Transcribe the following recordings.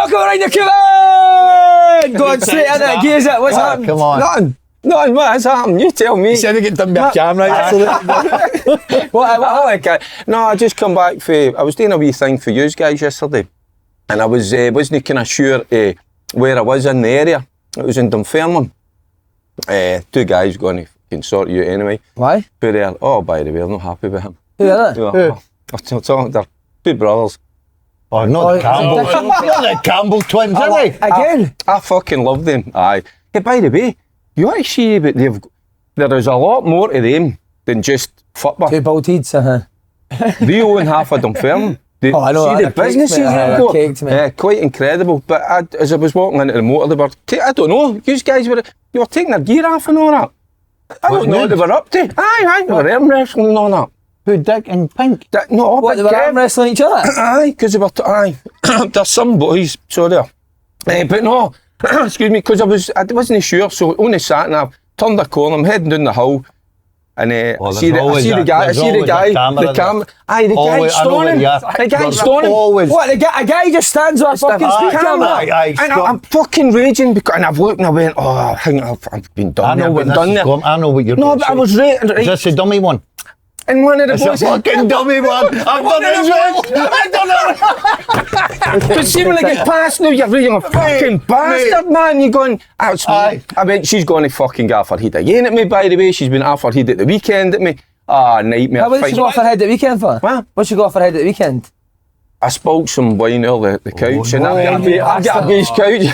Jocko around the Clement! Going straight in it, gears it, what's happened? Come on. Nothing, what has happened? You tell me. You said to get done by a camera, absolutely. No, I just come back for, I was doing a wee thing for you guys yesterday, and I wasn't kind of sure where I was in the area. It was in Dunfermline. Two guys going to can sort you out anyway. Why? Who they are? Oh, by the way, I'm not happy with him. Who are they? They're two brothers. Oh, not the Campbell. Not the Campbell twins, are they? Again? I fucking love them. Aye. Hey, by the way, you want to see, but there is a lot more to them than just football. Two bald heads, They own half of Dunfermline. I know. See the businesses they've got. Quite incredible. But as I was walking into the motor, they were, I don't know, you guys were taking their gear off and all that. I don't know what they were up to. Aye, they were arm wrestling and all that. Who, Dick and Pink? No, what, they were arm wrestling each other? Aye, because they were, there's some boys, so there. But no, excuse me, because I wasn't sure, so only sat and I turned the corner, I'm heading down the hill, and I see the guy, the camera. Aye, the guy stoning. The guy stoning. What, a guy just stands with a fucking speed camera? And I'm fucking raging, because, and I've looked and I went, oh, I think I've been done there. I know what you're No, but I was right. Is this a dummy one? And one of the boys... It's a fucking dummy one. I've done it as well. I've done it. But see when I get past now, you're really a fucking bastard, man. You're going... I went, she's going to fucking get off her head again at me, by the way. She's been off her head at the weekend at me. Nightmare. What did she go off her head at the weekend for? What? What did she go off her head at the weekend? I spoke some wine over the couch and I got a beige couch.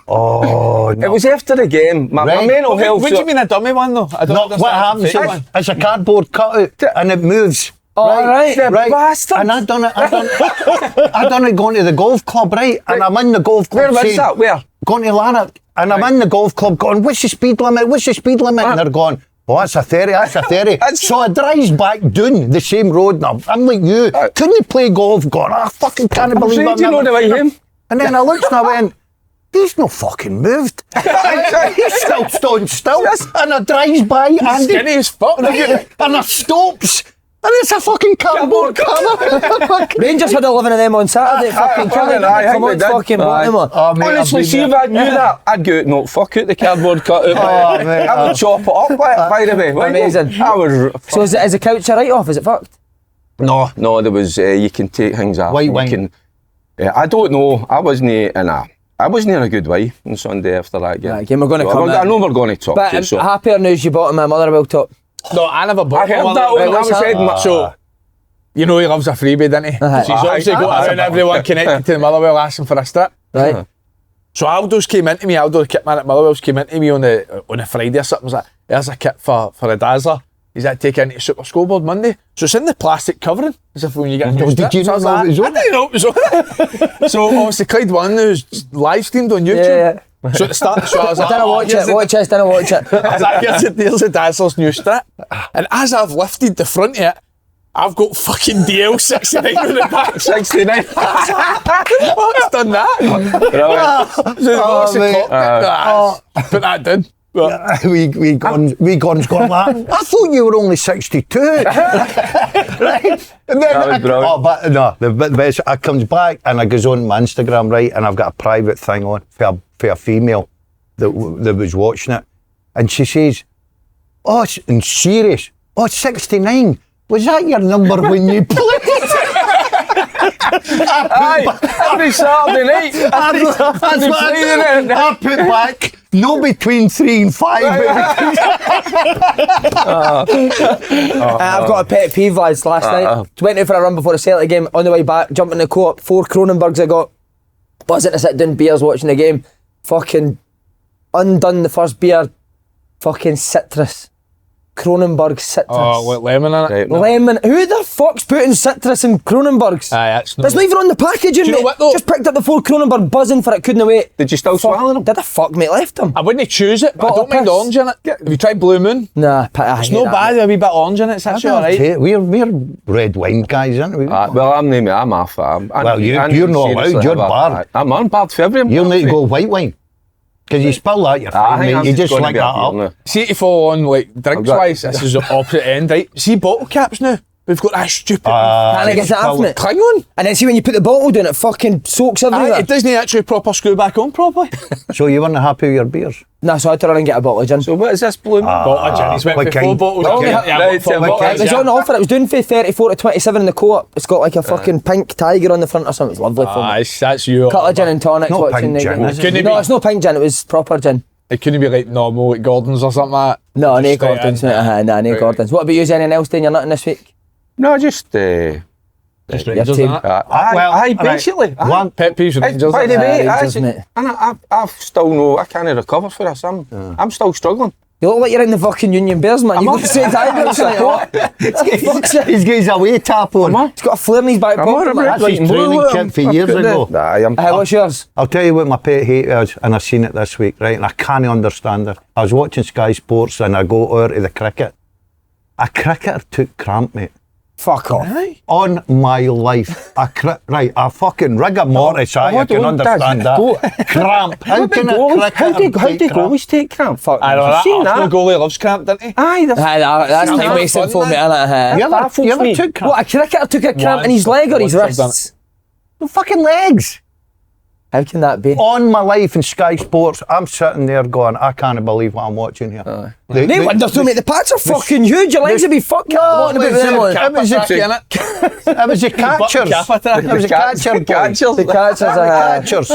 Oh, no. It was after the game. My mental health... What do you mean a dummy one, though? I don't what happens is it's a cardboard cutout and it moves. Right. Bastard. And I done it going to the golf club, right? And I'm in the golf club. Where was that? Where? Going to Lanark. And I'm in the golf club going, what's the speed limit? What's the speed limit? And they're going, oh, that's a 30, that's a 30. So I drives back down the same road and I'm like you. Couldn't you play golf? Going, I fucking can't believe it. Do you know the way him? And then I looked and I went, he's not fucking moved. He's still stood still. And I drives by and skinny as fuck. And I stops. And it's a fucking cardboard cover. Rangers had 11 of them on Saturday. Fucking killing. Come on, fucking bottom. Honestly, see if I knew that, I'd go, no, fuck it, the cardboard cutout. I would chop it up, by the way. Amazing. So is the couch a write-off? Is it fucked? No, there was, you can take things off. White wine. I don't know, I wasn't in a good way on Sunday after that game. Right, we're going to come I know we're going to talk but to you. So. Happier news you bought him a Motherwell top. No, I never bought I heard that when I was heading. So, you know he loves a freebie, doesn't he? So he's obviously got around everyone connected to the Motherwell asking for a strip. Right. So Aldo's came into me, Aldo the kit man at Motherwell's came into me on a Friday or something. Was like, there's a kit for a Dazzler. He's had to take into Super Scoreboard Monday. So it's in the plastic covering, as if when you get a new strip. Did you know I didn't know it was on. So obviously Clyde won, who's live streamed on YouTube. Yeah. So at the start, so I was like, didn't watch it. I was like, here's the Dazzler's new strip. And as I've lifted the front of it, I've got fucking DL 69 on the back. 69. What's done that? Put that down. We gone that. I thought you were only 62. Right? And then the best, I comes back and I goes on my Instagram, right, and I've got a private thing on for a female that was watching it, and she says, oh, in serious, 69. Was that your number when you played? Every Saturday night. I put back no between 3 and 5. I've got a pet peeve last night. Went out for a run before the Celtic game. On the way back, jumping the Co-op, 4 Cronenbergs I got. Buzzing to sit down, beers watching the game. Fucking undone the first beer. Fucking citrus. Cronenberg citrus. Oh, with lemon in it. Right, Lemon. Who the fuck's putting citrus in Cronenbergs? Aye, that's not even on the packaging, you know mate. what, though? Just picked up the 4 Cronenberg, buzzing for it, couldn't wait. Did you still swallow them? Did I fuck, mate? Left them. I wouldn't choose it, but I don't mind piss. orange in it. Have you tried Blue Moon? Nah, it's not bad, a wee bit orange in it, it's actually alright. We're red wine guys, aren't we? Well, I'm off. Well, you're not allowed, you're barred. I'm on barred for everyone. You'll need to go white wine. Because you spill that, you're fine, mate. You just like that up. See, to fall on, like, drinks-wise, this is the opposite end, right? See bottle caps now? We've got that stupid. Can't I get it off it? Klingon. And then see when you put the bottle down, it fucking soaks everywhere. It doesn't actually proper screw back on properly. So you weren't happy with your beers? No, so I had to run and get a bottle of gin. So what is this blue? Bottle of gin. He's went what for 4 kind? bottles. What Yeah, kind? yeah, Right, four what bottles, kind? It was yeah. on offer. It was doing for 34 to 27 in the co-op. It's got like a fucking pink tiger on the front or something. It's lovely for me. That's you. Couple of gin and tonics Not watching pink the gin, game. is it? Couldn't it No, be? it's not pink gin. It was proper gin. It couldn't be like normal, like Gordon's or something like that. No, no Just straight Gordon's. in. Nah, no Right. Gordon's. What about you? Anything else doing your nothing this week? No, just Just Rangers team. and that. aye, basically. aye. One Pet peeves with Rangers. By the and that. way, Rangers, I mate. I've still no, I can't recover for this. I'm still struggling. You look like you're in the fucking Union Bears, man. You got to say that. He's got his away tap on. He's got a flare in his back I'm pocket. on a man. That's his Like training blue, kit for years ago. What's yours? I'll tell you what my pet hate is, and I've seen it this week, right? And I can't understand it. I was watching Sky Sports and I go over to the cricket. A cricketer took cramp, mate. Fuck off. On my life. A fucking rigor mortis, I can understand that. Cramp. How can a How do cricketer take cramp? goalies take cramp? Fuck. I know that. seen that? Arsenal goalie loves cramp, doesn't he? Aye, That's Cramp. time wasting for me, innit? You ever took cramp? What, a cricketer took a cramp in his leg or his Once I've done wrists? No fucking legs. How can that be? On my life in Sky Sports, I'm sitting there going, I can't believe what I'm watching here. No wonder so, mate. The pads are fucking huge. Your legs would be fucking walking about with them on. It was the catchers. It was the catcher boys. The catchers are... Catchers.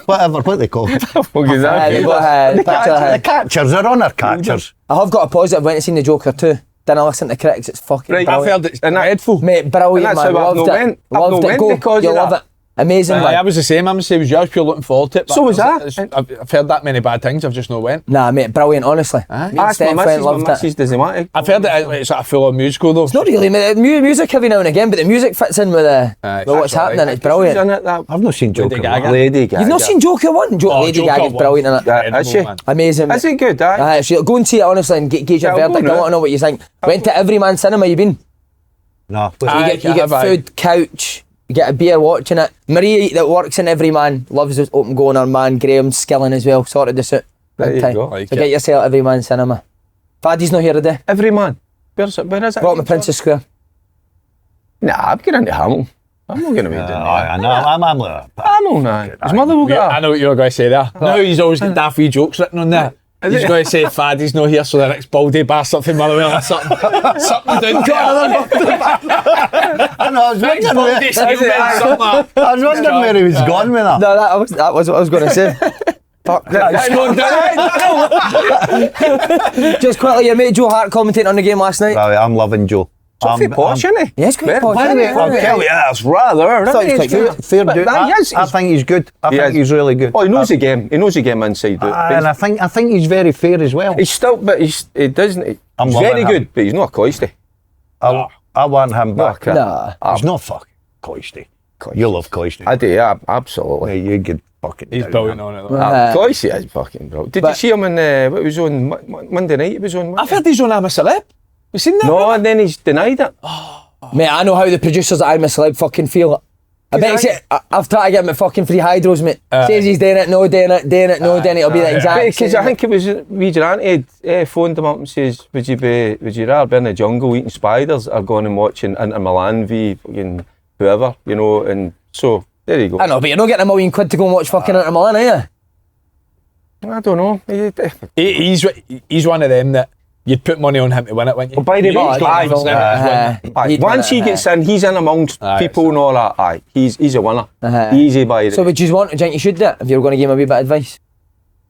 Whatever, what they call them. The The catchers, they're on our catchers. I have got a positive. Went to see the Joker too. Then I listened to critics. It's fucking Right, I've brilliant. heard it's And that- dreadful. Mate, brilliant, And man. that's how I've Loved not it. went. I've Loved not it. went Go. because You'll of love it. Amazing, I man. was the same. I'm the same as you. I was pure looking forward to it. but So was that. I've heard that many bad things. I've just not went. Nah, mate, brilliant, honestly. Aye. Me and Ask Steph my went, missus, my loved missus it. doesn't want it. I've heard that it's like a full-on musical though. It's not really, mate. Music every now and again, but the music fits in with Aye, what's that's all right. happening. It's brilliant. I've not seen Joker. Gaga. Lady Gaga. You've not seen Joker 1? Lady Joker Gaga's 1. brilliant in it. Yeah, is she? Amazing. Is it good? Aye. Aye, so go and see it honestly and gauge your Yeah, I'll go verdict. I now. want to know what you think. Went to Everyman Cinema, you been? No. Aye. You get food, couch, you get a beer watching it. Marie that works in Everyman loves this open going on, man. Graham's skilling as well, sorted this out. There Big you time. go. Like So it. get yourself Everyman Cinema. Faddy's not here today. Every man. Where is it? Brought me Princess Square. Nah, I'm getting into Hamilton. I'm not going to be doing that. I know. I'm like, Hamilton, aye. His mother will get I her. know what you were going to say there. No, he's always got daffy jokes written on there. He's going to say Faddy's not here, so the next baldy bastard from Motherwell or something. Something down I know, I was Next wondering baldy where, steelman, something like that. I was wondering where he was going with that. No, that was what I was going to say. Fuck. Just quickly, your mate Joe Hart commentating on the game last night. Right, I'm loving Joe. Something posh, isn't he? Yeah, it's quite posh, By the isn't way, it? I'll tell you, that's rather. thought he was quite good. Fair But dude. that is- I think he's good. I He think is. he's really good. Oh, he knows the game. He knows the game inside out. And I think he's very fair as well. He's still, but he doesn't. I'm He's loving very him. good, but he's not coisty. I want him back. Okay. Nah. He's not fucking coisty. You love coisty. I do, yeah, absolutely. Yeah, you get fucking. He's down, brilliant man. on it though. Coisty is fucking bro. Did you But- see him in what was on Monday night? It was on. I've heard he's on I'm a Celeb. You seen that? No, and then he's denied it. Mate, I know how the producers at I'm a Celeb fucking feel. I bet I've tried to get him at fucking free hydros, mate. Says he's doing it, no doing it, no doing it. It'll be the exact Because same. I think it was Vigilante phoned him up and says, would you rather be in the jungle eating spiders or going and watching Inter Milan v fucking whoever, you know? And so there you go. I know, but you're not getting £1,000,000 to go and watch fucking Inter Milan, are you? I don't know. He's one of them that you'd put money on him to win it, wouldn't you? Oh, by the way, Oh, aye. he'd Once win he it, gets in, he's in amongst Aye, people and all that. Aye, he's a winner. Easy by the. So would you want? Do you think you should do it if you were going to give him a wee bit of advice?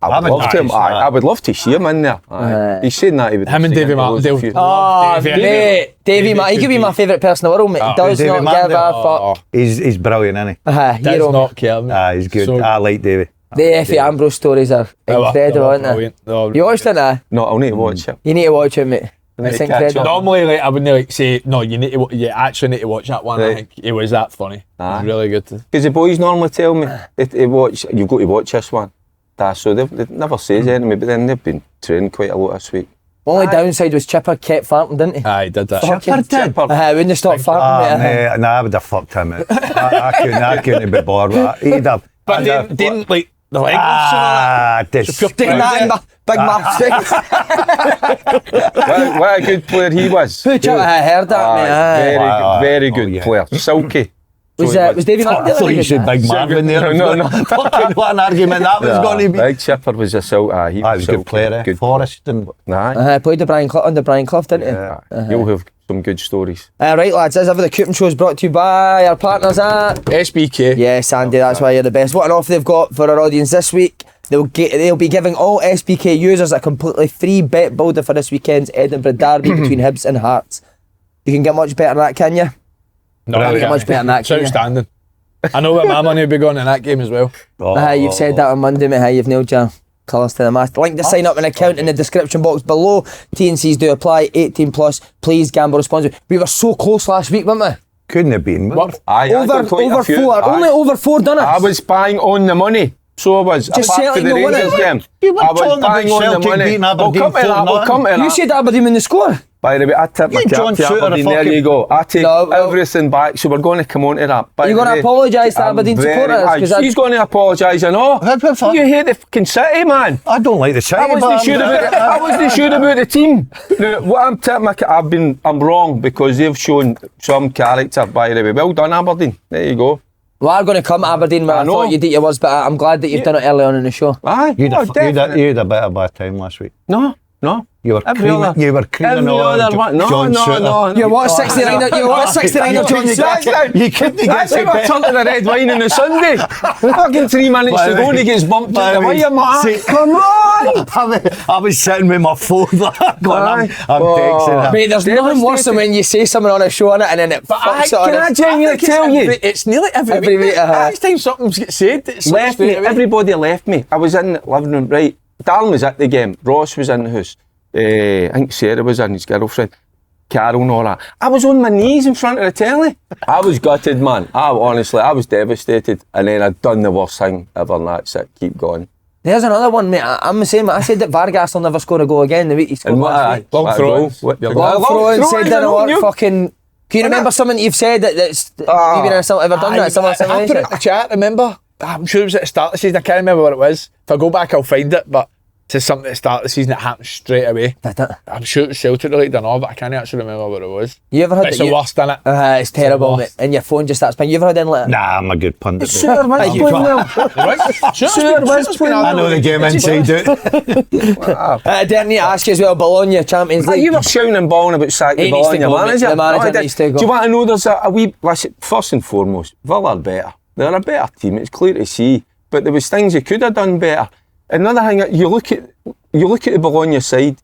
I would love to. I would love to see him in there. Aye. He's saying that he would. Him and say Davy it loads Martindale. of few- Oh, Davey. mate, Davey, he could be my favourite person in the world, mate. He does Davey not give Martindale. a fuck. He's brilliant, isn't he? Does Hero. not care. mate. He's good. So- I like Davey. The Effie Ambrose stories are incredible, aren't they? You watched it now? No, I'll need to watch it. You need to watch it, mate. It's catch incredible. up. Normally, like, I wouldn't like say no. You actually need to watch that one. I Right. think it was that funny. Aye. It's really good. Because the boys normally tell me they watch. You've got to watch this one. So they never says anything, but then they've been training quite a lot this week. Only downside was Chipper kept farting, didn't he? Aye, did that. Fucking- Chipper. Wouldn't he stop farting, mate? I would have fucked him out. I couldn't be bored with that. He'd have. But they didn't like the leg Disgusting. Putting Big Math. What a good player he was. I heard that, mate. Very good player. Silky. Was David I thought you said Big Marvin there. No. Fucking what an argument that was going to be. Big Chipper was a Silky. He was a good player, Good Forest and... played under Brian Clough, didn't he? Yeah. You'll have some good stories. Right, lads, as ever, the Coupon Show is brought to you by our partners at SBK. Yes, Andy, that's why you're the best. What an offer they've got for our audience this week. They'll be giving all SBK users a completely free bet builder for this weekend's Edinburgh Derby between Hibs and Hearts. You can get much better than that, can you? No, Can't get much better than that, it's can you? outstanding. I know that my money will be going in that game as well. You've said that on Monday, mate. You've nailed your colours to the mast. Link to sign up an account in the description box below. T&Cs do apply. 18 plus. Please gamble responsibly. We were so close last week, weren't we? Couldn't have been. Over 4. Only over 4 done it. I was buying on the money. So I was. Just apart Celtic from the no Rangers game. You were I was talking buying about on the Celtic money. beating Aberdeen We'll come to that. You said Aberdeen in the score. By the way, I tipped my You John cap to Shooter Aberdeen. a There fucking- you go. I take No, well- everything back. So we're going to come on to that. By Are you the going to way, apologise to I'm Aberdeen very- supporters? Aye, 'Cause he's going to apologise, I know. What? You hate the fucking City, man. I don't like the City, I wasn't sure about the team. Now, what I'm tipping my cap, I'm wrong because they've shown some character. By the way, well done, Aberdeen. There you go. Well, I'm going to come to Aberdeen where I know. thought you'd eat your words, but I'm glad that you've done it early on in the show. Aye, You had definitely. a bit of a bad time last week. No. You were Every creaming, other- you were creaming every on other one. John Shooter. No. You what, 69 of John Scott? You couldn't get That's to how I turned to the red wine on a Sunday. Fucking 3 minutes to go and he gets bumped By out the the way, wire, man. see- Come on! I was sitting with my phone like, I'm Aye. texting him. Mate, there's nothing worse than when you say something on a show on it and then it fucks it on Can I it. genuinely tell you? It's nearly every Every week. week, Next time something gets said, it's Left me. straight away. Everybody left me. I was in the living room, right. Darren was at the game. Ross was in the house. I think Sarah was in, his girlfriend. Carol and all that. I was on my knees in front of the telly. I was gutted, man. I was devastated. And then I'd done the worst thing ever, and that's it. Keep going. There's another one, mate. I'm the same. I said that Vargas will never score a goal again the week he scored And last week. Long throw. Long throw and said that what fucking... Can you remember something you've said that's you've been in ever done that? Similar I put it situation? in the chat, remember? I'm sure it was at the start of the season. I can't remember what it was. If I go back, I'll find it. But it says something at the start of the season that happened straight away. Did it? I'm sure it was Celtic related or not, but I can't actually remember what it was. You ever had It's that? the worst, innit? It's terrible, mate. worst. And your phone just starts playing. You ever had anything like that? Nah, I'm a good pundit. Sure, was You playing can't- well. Sure, was playing I know well. the game inside out. I didn't need to ask you as well, Bologna Champions League. You were shouting and bawling about sacking He the needs ball to on your go, mate. manager. The manager No, I did. needs to go. Do you want to know there's a wee... Listen, first and foremost, Villa are better. They're a better team, it's clear to see. But there was things you could have done better. Another thing, you look at the Bologna side,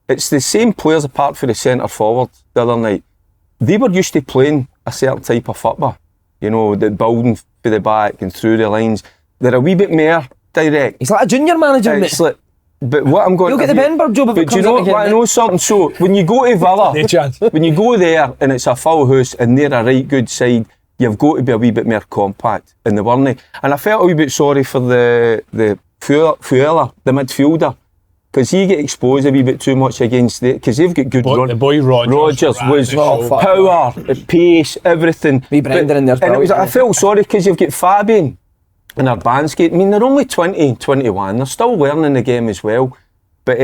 it's the same players apart from the centre forward the other night. They were used to playing a certain type of football. You know, the building for the back and through the lines. They're a wee bit more direct. He's like a junior manager, mate. It's like, but what I'm going You'll to get the Edinburgh job if it But do you comes know up again, what? I mate. know something. So when you go to Villa, No chance. when you go there and it's a full house and they're a right good side, you've got to be a wee bit more compact in the weren't they? And I felt a wee bit sorry for the Fuella, the midfielder, because he get exposed a wee bit too much against because they've got good run. The boy Rogers. Was Oh, fuck. power, pace, everything. Wee Brendan in there, And it was, I brilliant. felt sorry because you've got Fabian and Urbanski. I mean, they're only 20 and 21. They're still learning the game as well. But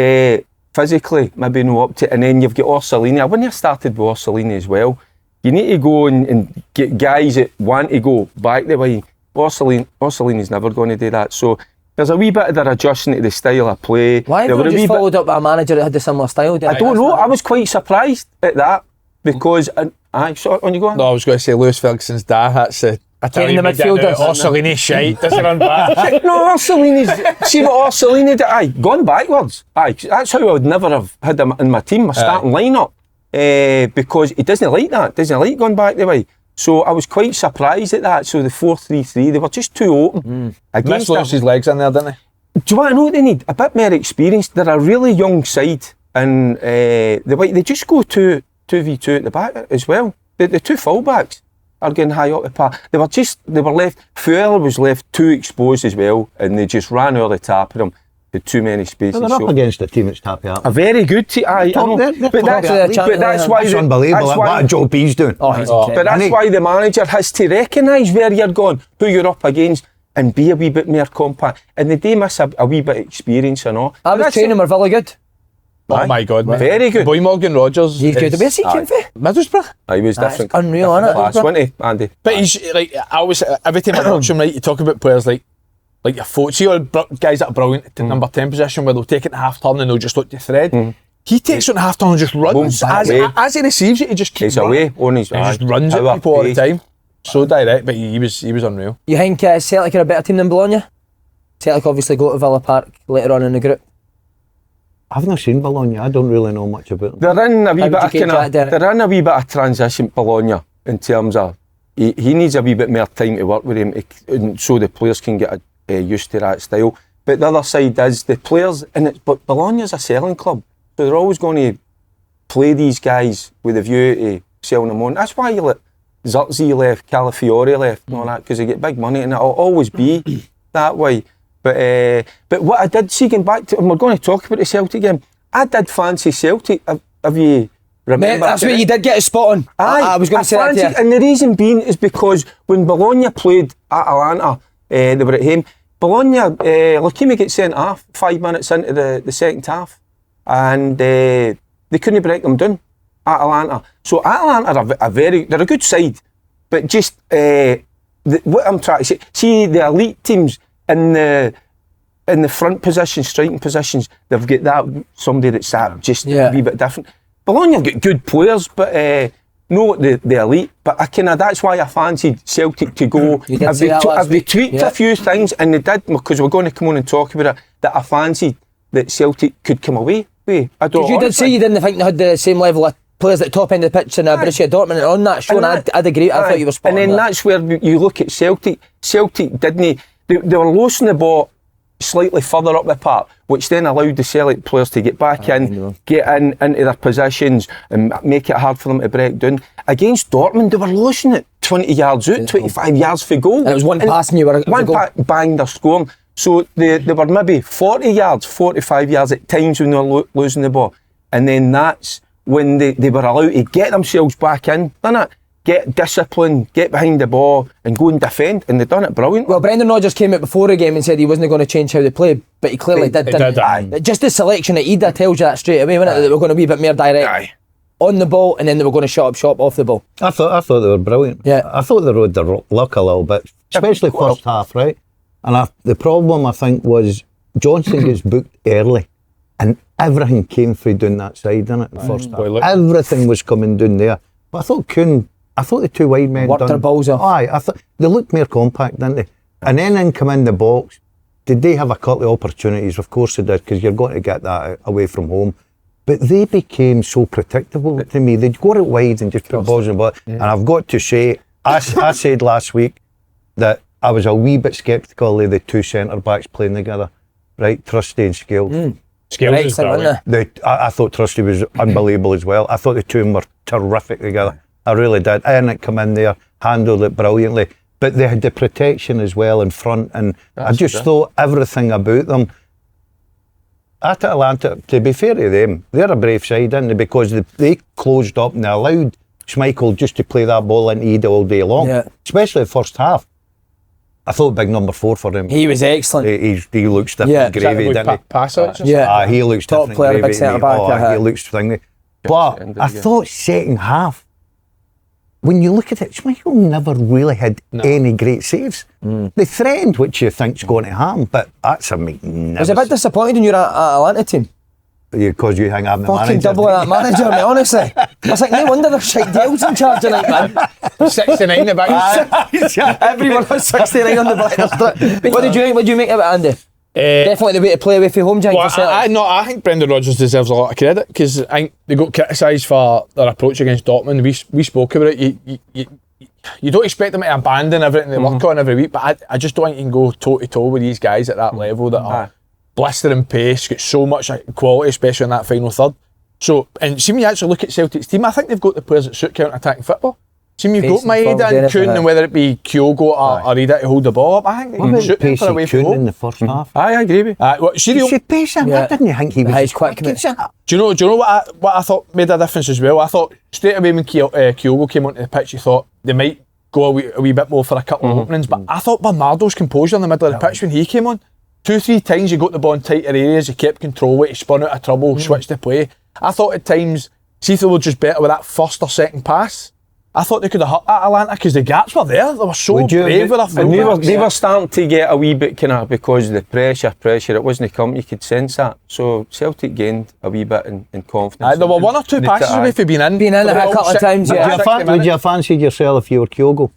physically, maybe no up to. And then you've got Orsolini. I wouldn't have started with Orsolini as well. You need to go and get guys that want to go back the way. Orsolini's never going to do that. So there's a wee bit of their adjusting to the style of play. Why They have were you a wee just bit- followed up by a manager that had a similar style? I don't know. I was quite surprised at that because on you go on. No, I was going to say Lewis Ferguson's dad. That's the Italian the midfielders. Orsolini shite. Doesn't run back. No, Orsolini's. See what Orsolini did? Aye, gone backwards. Aye, that's how I would never have had him in my team, my starting lineup, because he doesn't like that. Doesn't like going back the way. So I was quite surprised at that. So the 4-3-3, they were just too open. Missed Against Lewis's legs in there, didn't he? Do you want to know what they need? A bit more experience. They're a really young side, and they just go 2v2 at the back as well. The two fullbacks are getting high up the park. They were left. Fuller was left too exposed as well, and they just ran over the top of him. Had too many spaces. They're up So- against a team that's happy up. a very good team. I know. They're But that's why. It's the- unbelievable that's what why- Joe B's doing. Oh, he's But incredible. that's why the manager has to recognise where you're going, who you're up against, and be a wee bit more compact. And they do miss a wee bit of experience and all. I was training with Villa good. Oh my God, man. Very good. Boy Morgan Rogers. He's good. Where's he came from? Middlesbrough. He was different. Unreal, isn't it? Class, wasn't he, Andy? But he's like, I always, every time I watch him, right, you talk about players like your foot. See all guys that are brilliant at the number 10 position where they'll take it in half turn and they'll just look to thread. He takes it in half turn and just runs. As he receives it, he just keeps running. Away on his he just runs at people all the time. So direct, but he was unreal. You think Celtic are a better team than Bologna? Celtic obviously go to Villa Park later on in the group. I've not seen Bologna. I don't really know much about them. They're in a wee bit of transition, Bologna, in terms of he needs a wee bit more time to work with him, so the players can get used to that style. But the other side is the players, but Bologna's a selling club, so they're always going to play these guys with a view to selling them on. That's why you let Zirkzee left, Calafiore left, and all that, because they get big money, and it'll always be that way. But what I did see, going back to, and we're going to talk about the Celtic game, I did fancy Celtic. Have you remember? Mate, that's what you did get a spot on. I was going to say that to you. And the reason being is because when Bologna played Atalanta, they were at home. Bologna, Lakimi gets sent off 5 minutes into the second half, and they couldn't break them down, Atalanta. So Atalanta are they're a good side, but just what I'm trying to say, see the elite teams in the front position, striking positions, they've got that somebody that's just a wee bit different. Bologna have got good players, but no the elite. But that's why I fancied Celtic to go. Have they tweaked a few things, and they did, because we're going to come on and talk about it, that I fancied that Celtic could come away with. Because you did say you didn't think they had the same level of players at the top end of the pitch in Borussia Dortmund, and on that show, I'd agree. I thought you were spot on. And then that's where you look at Celtic. Celtic didn't. They were losing the ball slightly further up the park, which then allowed the Celtic players to get back into their positions and make it hard for them to break down. Against Dortmund, they were losing it 20 yards out, 25 yards for goal. And it was one pass and you were bang, they're scoring. So they were maybe 40 yards, 45 yards at times when they were losing the ball. And then that's when they were allowed to get themselves back in, didn't it? Get discipline, get behind the ball and go and defend, and they've done it brilliantly. Well, Brendan Rodgers came out before the game and said he wasn't going to change how they played, but he clearly did. Just the selection that he did tells you that straight away, wasn't it? That they were going to be a bit more direct on the ball, and then they were going to shut up shop off the ball. I thought they were brilliant. Yeah, I thought they rode their luck a little bit, especially first half, right? And the problem I think was Johnson gets booked early, and everything came through down that side, didn't it? The first half, everything was coming down there. But I thought the two wide men worked their balls off. Aye, I thought they looked more compact, didn't they? And then in come in the box. Did they have a couple of opportunities? Of course they did, because you're going to get that away from home. But they became so predictable to me. They'd go out wide and just put balls in the ball. Yeah. And I've got to say, I said last week that I was a wee bit sceptical of the two centre backs playing together, right? Trusty and Scales. Scales is brilliant. I thought Trusty was unbelievable as well. I thought the two of them were terrific together. I really did. Enoch come in there, handled it brilliantly. But they had the protection as well in front, and I just thought everything about them. Atalanta, to be fair to them, they're a brave side, aren't they? Because they closed up and they allowed Schmeichel just to play that ball into Ida all day long, especially the first half. I thought big number 4 for him. He was excellent. He looks different, gravy, didn't he? He looks top different, player, big centre back. He looks thingy. But I thought second half, when you look at it, Schmeichel never really had any great saves. They threatened, which you think's going to happen, but that's a magnificent. I was a bit disappointed in your Atalanta team. Because you hang out the fucking manager. Double of that manager, mate, honestly. I was like, no wonder there's shite deals in charge tonight, man. 69 the back. Everyone was 69 on the back. What did you make of it, Andy? Definitely the way to play away from home, Jack. I think Brendan Rodgers deserves a lot of credit, because I think they got criticised for their approach against Dortmund. We spoke about it. You don't expect them to abandon everything they work on every week, but I just don't think you can go toe to toe with these guys at that level that are blistering pace, got so much quality, especially in that final third. So, and see, when you actually look at Celtic's team, I think they've got the players that suit counter-attacking football. See, you've got Maeda and Kuhn, and whether it be Kyogo or Ida to hold the ball up, I think they can shoot them for away from home. In the first half. I agree with you. He pacing. I didn't think he was quick. Do you know what I thought made a difference as well? I thought straight away when Kyogo came onto the pitch, you thought they might go a wee bit more for a couple of openings. But I thought Bernardo's composure in the middle of the pitch when he came on, 2-3 times he got the ball in tighter areas, he kept control of it, he spun out of trouble, switched the play. I thought at times, see if they were just better with that first or second pass, I thought they could have hurt Atalanta because the gaps were there. They were so brave with their fullbacks. They were starting to get a wee bit kind of, because of the pressure, it wasn't coming, you could sense that. So Celtic gained a wee bit in confidence. There were 1 or 2 passes away for being in. A couple of times, Would you have fancied yourself if you were Kyogo?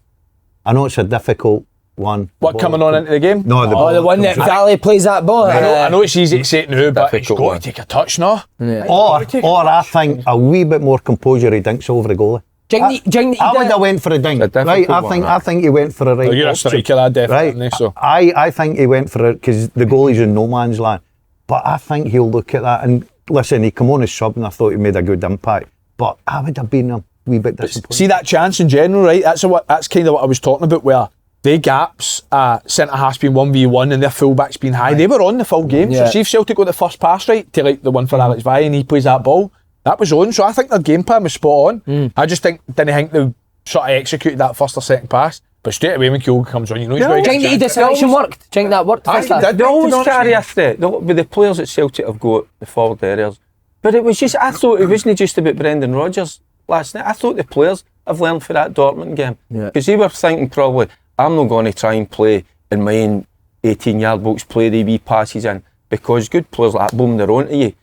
I know it's a difficult one. What, coming on into the game? No, the one that Valley plays that ball. I know it's easy to say it now, but he's got to take a touch now. Yeah. Or I think a wee bit more composure, he dinks over the goalie. I would have went for a dink, right? I think he went for a right. You're a striker, lad, definitely. Right. So I think he went for it because the goalie's in no man's land. But I think he'll look at that and listen. He come on as sub, and I thought he made a good impact. But I would have been a wee bit disappointed. See that chance in general, right? That's kind of what I was talking about. Where the gaps, centre half's been 1v1 and their fullback's been high. They were on the full game. Yeah. So see if Celtic got the first pass right to like the one for Alex Valle and he plays that ball. That was on. So I think their game plan was spot on. I just didn't think they sort of executed that first or second pass. But straight away when Kyogo comes on, you know he's going to get a chance. The selection worked. Do you think that worked? They always carry a threat. With the players at Celtic have got the forward areas. But it was just, I thought it wasn't just about Brendan Rodgers last night. I thought the players have learned for that Dortmund game. Because they were thinking probably, I'm not going to try and play in my own 18-yard box, play the wee passes in, because good players like that, boom, they're onto you.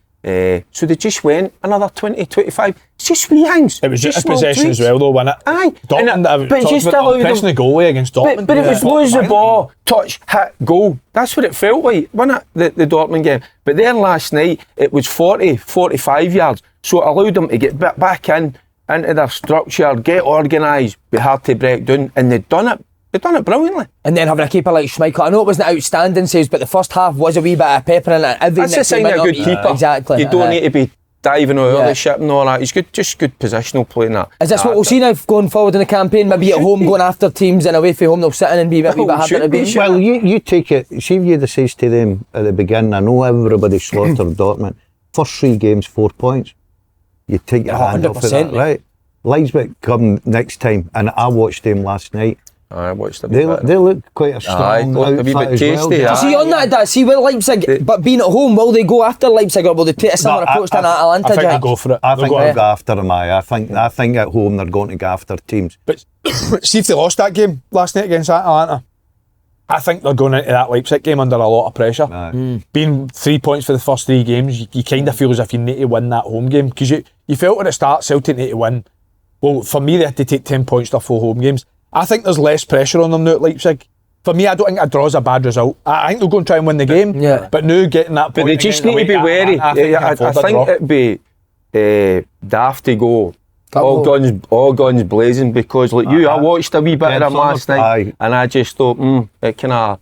So they just went another 20, 25. It's just wee hangs. It was just a possession as well, though, wasn't it? Aye. Dortmund, but just allowed them. Pressing the goalie against Dortmund. But it was lose the ball, touch, hit, goal. That's what it felt like, wasn't it, the Dortmund game? But then last night, it was 40, 45 yards. So it allowed them to get back into their structure, get organised, be hard to break down, and they'd done it. They've done it brilliantly. And then having a keeper like Schmeichel, I know it wasn't outstanding saves, but the first half was a wee bit of pepper in it. That's a sign of a good keeper. Exactly. You don't need to be diving out of the ship and all that. He's good, just good positional playing that. Is this what we'll see now going forward in the campaign? Maybe at home going after teams and away from home they'll sit in and be a wee bit harder to beat? Well, you take it, see if you'd have said to them at the beginning, I know everybody slaughtered Dortmund. First 3 games, 4 points. You take your hand off of that, right? Leipzig come next time, and I watched them last night. I watched them. They look quite a strong outfit as well. See on that, see with Leipzig, but being at home, will they go after Leipzig or will they take a similar approach to Atalanta? I think they'll go for it. I think they'll go after them. I think at home they're going to go after teams. But see if they lost that game last night against Atalanta, I think they're going into that Leipzig game under a lot of pressure. Being 3 points for the first 3 games, you kind of feel as if you need to win that home game, because you felt at the start Celtic need to win. Well, for me they had to take 10 points to 4 home games. I think there's less pressure on them now at Leipzig. For me, I don't think a draw's a bad result. I think they'll go and try and win the game. But now getting that point, but they just need to be wary. I think it'd be daft to go all guns blazing, because like I watched a wee bit of them last night, and I just thought, it kind of,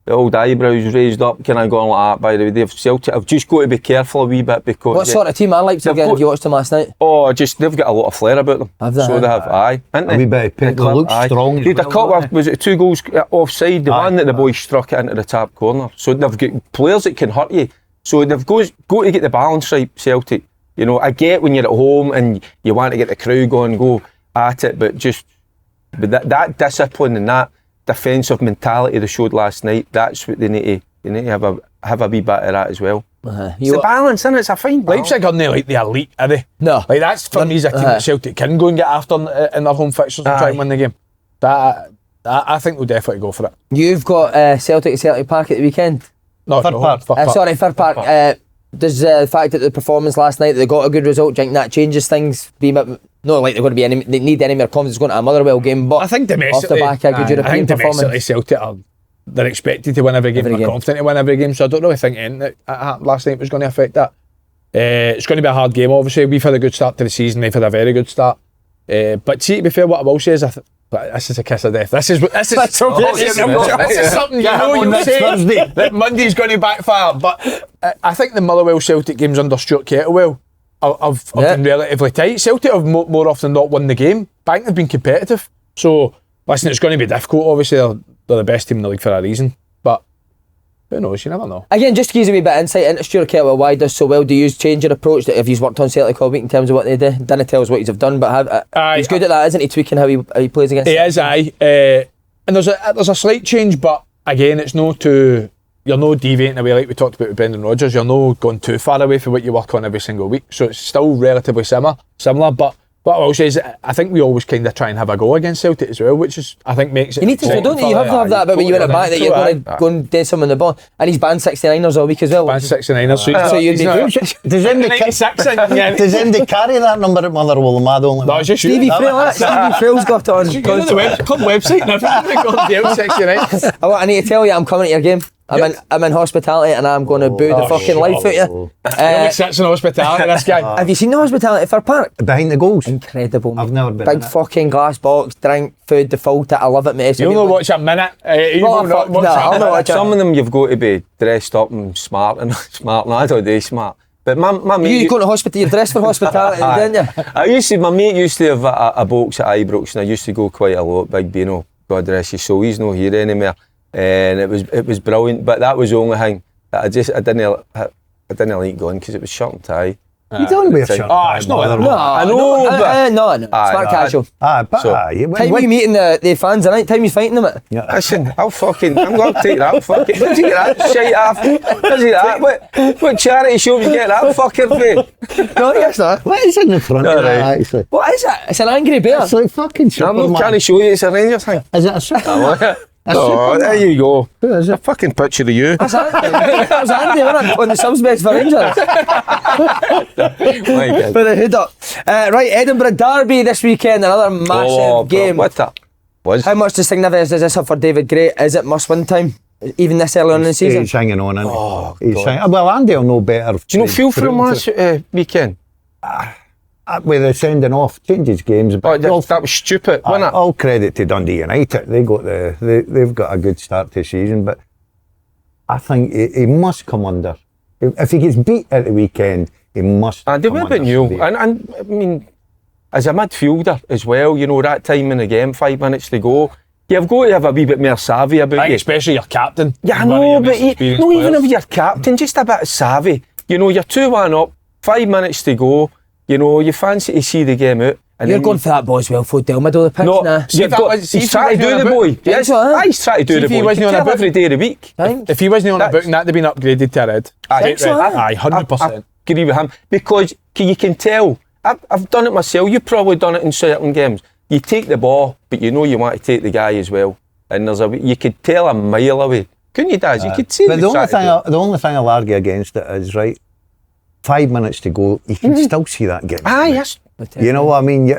the old eyebrows raised up, kind of going like that. By the way, Celtic have just got to be careful a wee bit, because what sort of team are Leipzig again? Have you watched them last night? Oh, they've got a lot of flair about them. Have they? So they have, aye. A wee bit of pit. They look strong. They had a couple of, was it 2 goals offside? The one that the boy struck it into the top corner. So they've got players that can hurt you. So they've got to get the balance right, Celtic. You know, I get when you're at home and you want to get the crowd going, go at it, but that discipline and that defensive mentality they showed last night, that's what they need to have a wee bit of that as well. It's a balance, isn't it? It's a fine balance. Leipzig aren't like the elite, are they? No. Like that's for me is a team that Celtic can go and get after in their home fixtures and try and win the game. I think they'll definitely go for it. You've got Celtic at Celtic Park at the weekend. No, Fir Park. Fir Park. Does the fact that the performance last night, they got a good result, do you think that changes things? Not like they're going to be they need any more confidence going to a Motherwell game, but I think domestically, off the back of a good European performance. Celtic they're expected to win every game, they're confident to win every game, so I don't really think anything that happened last night was going to affect that. It's going to be a hard game, obviously. We've had a good start to the season, they've had a very good start. But see, to be fair, what I will say is this is a kiss of death. This is something you know you'll say that Monday's going to backfire. But I think the Motherwell Celtic games under Stuart Kettlewell have been relatively tight. Celtic have more often not won the game. Bank have been competitive. So listen, it's going to be difficult. Obviously, they're the best team in the league for a reason. But Who knows? You never know. Again, just to give you a wee bit of insight into Stuart Kettle, why he does so well. Do you change your approach that if he's worked on Celtic all week in terms of what they do? Didn't tell us what he's done, but he's good at that, isn't he? Tweaking how he plays against. He is, aye. And there's a slight change, but again, it's no too. You're no deviating away like we talked about with Brendan Rodgers. You're no going too far away from what you work on every single week. So it's still relatively similar. But what I will say is, I think we always kind of try and have a go against Celtic as well, which is, I think, makes it. You need to, don't you? You have to have that bit when you win it back that you're going to go and do something on the ball. And he's banned 69ers all week as well. Banned 69ers. So you'd be does Andy carry that number at Motherwell? Am I the only one? Stevie Frill's got on. Go to the club website and everything. 69. I need to tell you, I'm coming to your game. I'm in hospitality and I'm going to boo the fucking life out of you. He sits in hospitality, this guy. Have you seen the hospitality for Park? Behind the goals? Incredible, mate. I've never been Big in it. fucking glass box, drink, food, default it. I love it, mate. You'll not watch a minute. I'm not watching. Some of them you've got to be dressed up and smart, and I don't do smart. But my mate... You go to hospital, you're dressed for hospitality, didn't you? My mate used to have a box at Ibrox, and I used to go quite a lot. Big Bino, God rest his soul, he's not here anymore. And it was brilliant, but that was the only thing that I didn't like going, because it was shirt and tie. You don't wear shirt and tie. It's not. I know, but no. Smart casual. Time you meeting the fans tonight? Time you fighting them at? listen, I'm going to take that fucking. Where'd you get that shite off? Where's that? What charity shop you get that fucker for? No, yes, not. What is in the front of that, actually? What is it? It's an angry bear. It's like fucking I'm Superman. not trying to show you, it's a Rangers thing. Is it a Superman? Oh, there you go. Who is A it? fucking picture of you. That's Andy. That was Andy, wasn't it? On the subs beds for Rangers. For the hood up. Right, Edinburgh Derby this weekend, another massive game. What that was? How much significance does this have for David Gray? Is it must-win time, even this early on in the season? He's hanging on, isn't he? He's hanging. Well, Andy will know better. Do you not feel for him last weekend? With the sending off, changes games. But That was stupid, wasn't it? all credit to Dundee United. They've got a good start to the season, but I think he must come under. If he gets beat at the weekend, he must come They were a bit under. new. And I mean, as a midfielder as well, you know, that time in the game, 5 minutes to go, you've got to have a wee bit more savvy about you. Especially your captain. Yeah, I know, but not even if you're captain, just a bit of savvy. You know, you're 2-1 up, 5 minutes to go, you know, you fancy to see the game out. And You're going for that ball as well, Fodell, middle of the pitch. No, nah. he's trying to do the boy. Yes, he's trying to do the boy. wasn't on a book every day of the week. If he wasn't on a book, that'd have been upgraded to a red. Aye, 100%. I agree with him, because you can tell. I've done it myself. You've probably done it in certain games. You take the ball, but you know you want to take the guy as well. And you could tell a mile away. Couldn't you, Daz? You could see. But the only thing I'll argue against it is, right, 5 minutes to go, you can still see that game. Yes. You know what I mean?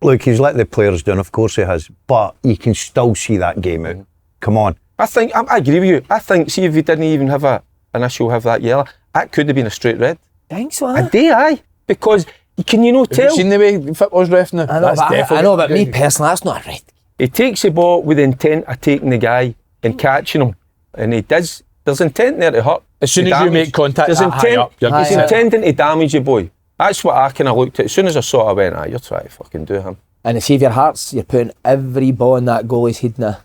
Look, he's let the players down, of course he has, but you can still see that game out. Come on. I agree with you. I think, see, if he didn't even have have that yellow, that could have been a straight red. Thanks, so. A day, aye. Because, can you not tell? Have you seen the way football's ref now? I know, but me personally, that's not a red. He takes the ball with the intent of taking the guy and catching him. And he does. There's intent there to hurt. As soon as you make contact, there's intent. He's Aye. intending to damage you, boy. That's what I kind of looked at. As soon as I saw it, I went, you're trying to fucking do him. And see if your Hearts, you're putting every ball in that goalie's head now.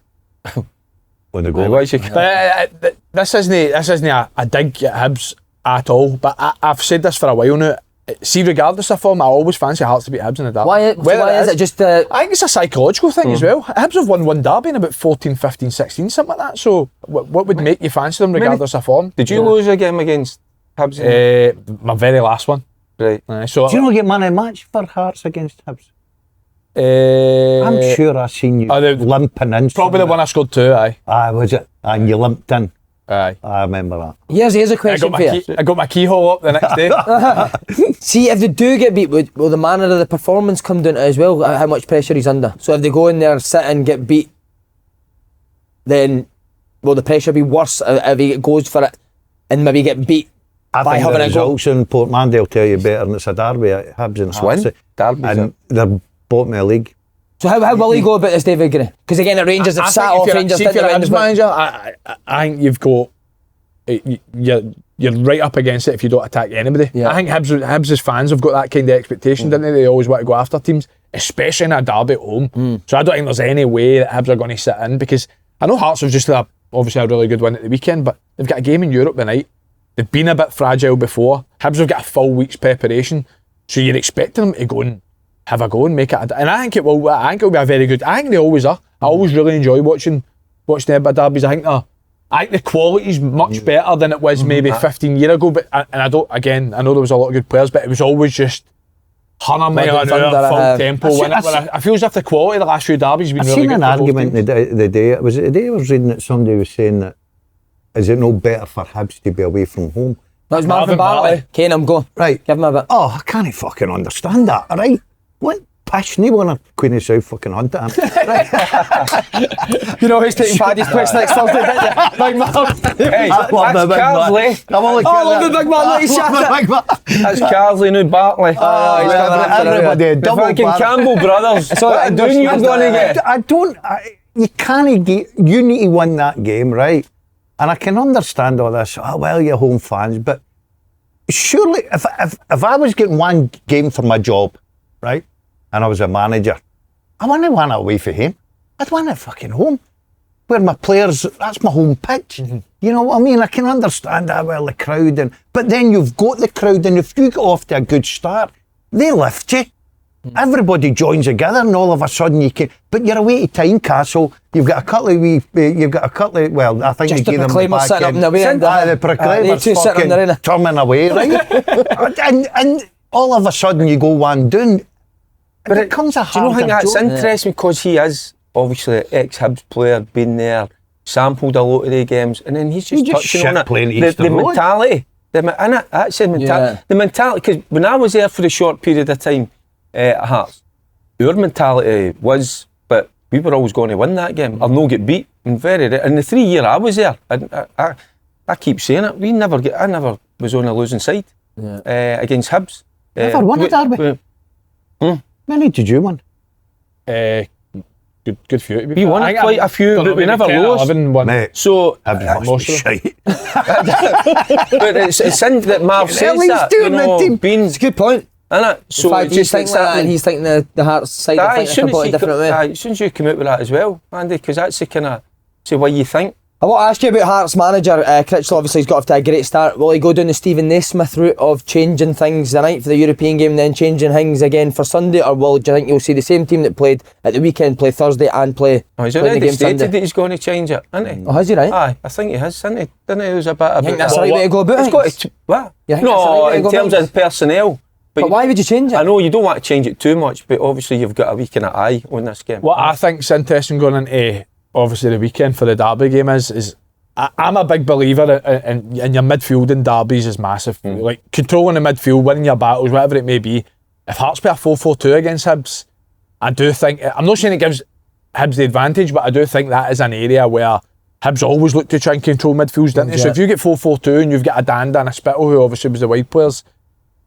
When the goal. But this isn't a dig at Hibs at all. But I've said this for a while now. See, regardless of form, I always fancy Hearts to beat Hibs in the derby. Why is it just... I think it's a psychological thing as well. Hibs have won one derby in about 14, 15, 16, something like that. So what would make you fancy them regardless of form? Did you lose a game against Hibs? My very last one. Right. So Do you not get man of the match for Hearts against Hibs? I'm sure I seen you limping in. Probably the one I scored 2, aye. Aye, was it? And you limped in. Aye. I remember that. Here's a question for you. I got my keyhole up the next day. See, if they do get beat, will the manner of the performance come down to as well, how much pressure he's under? So if they go in there, sit and get beat, then will the pressure be worse if he goes for it and maybe get beat? I think the results in Portmandy will tell you better, and it's a derby at Hibs and Hearts. And they're bottom of the league. So how will he go about this, David Gray? Because again, the Rangers have sat off Rangers. If you're a Hibs manager, I think you've got... You're right up against it if you don't attack anybody. Yeah. I think Hibs' fans have got that kind of expectation, didn't they? They always want to go after teams, especially in a derby at home. So I don't think there's any way that Hibs are going to sit in, because I know Hearts have just had obviously a really good win at the weekend, but they've got a game in Europe tonight. They've been a bit fragile before. Hibs have got a full week's preparation, so you're expecting them to go and have a go and make it. And I think it will. I think it'll be a very good. I think they always are. I always really enjoy watching the Edinburgh derbies. I think the quality's much better than it was maybe 15 years ago. But I know there was a lot of good players, but it was always just 100 mile an hour, full tempo. I feel as if the quality of the last few derbies has been really good. I've seen an argument the day. Was it the day I was reading that somebody was saying that is it no better for Hibs to be away from home? That was Marvin Bartley. Kane, I'm going. Right. Give him a bit. Oh, I can't fucking understand that, right? What passion, you want to Queen of South fucking hunt at him. Right. You know who's taking Paddy's place next Thursday, didn't you? Big man. Hey, that's Carsley. I love the big man, let you shut it. That's Carsley, no Bartley. Everybody, The fucking Campbell brothers. That's all I'm doing. You're going to get. You can't get, you need to win that game, right? And I can understand all this. Oh, well, you're home fans, but surely if I was getting one game for my job, right, and I was a manager, I want to win it away from him. I'd win it fucking home, where my players, that's my home pitch. Mm-hmm. You know what I mean? I can understand that, well, the crowd, but then you've got the crowd, and if you get off to a good start, they lift you. Everybody joins together, and all of a sudden you can. But you're away to Tynecastle. You've got a couple of well, I think just you the gave them back sitting up in the way. the Proclaimers fucking turning away, right? and all of a sudden you go one down. But it becomes a harder. Do you know, I think that's interesting because he is obviously an ex-Hibs player, been there, sampled a lot of the games, and then he's just touching on it. The mentality. That's the mentality. Yeah. The mentality, because when I was there for a short period of time at Hearts, our mentality was, but we were always going to win that game or no get beat. And in the 3 years I was there, I keep saying it, I never was on a losing side against Hibs. Never won a derby. Many did you win? Good few. We won quite a few, but we never lost. Mate, so most of shite. But it's that Marv says that. It's a good point. So in fact, he's thinking that, and he's thinking the Hearts side of thinking a completely different way. As soon as you come out with that as well, Andy, because that's the kind of way you think. I want to ask you about Hearts manager. Critchley obviously has got off to a great start. Will he go down the Stephen Naismith route of changing things the night for the European game, then changing things again for Sunday, or do you think you'll see the same team that played at the weekend play Thursday and play? Oh, he's already stated that he's going to change it, hasn't he? Oh, has he, right? Aye, I think he has, hasn't he? Didn't he? There was a bit about. You think that's the right way to go about it? What? No, in terms of personnel. But why would you change it? I know you don't want to change it too much, but obviously you've got a wee kind of eye on this game. What I think's interesting going into obviously the weekend for the Derby game is I'm a big believer in your midfield in derbies is massive. Like controlling the midfield, winning your battles, whatever it may be. If Hearts play a 4-4-2 against Hibs, I do think, I'm not saying it gives Hibs the advantage, but I do think that is an area where Hibs always look to try and control midfields, didn't they? So if you get 4-4-2 and you've got a Danda and a Spittle, who obviously was the wide players,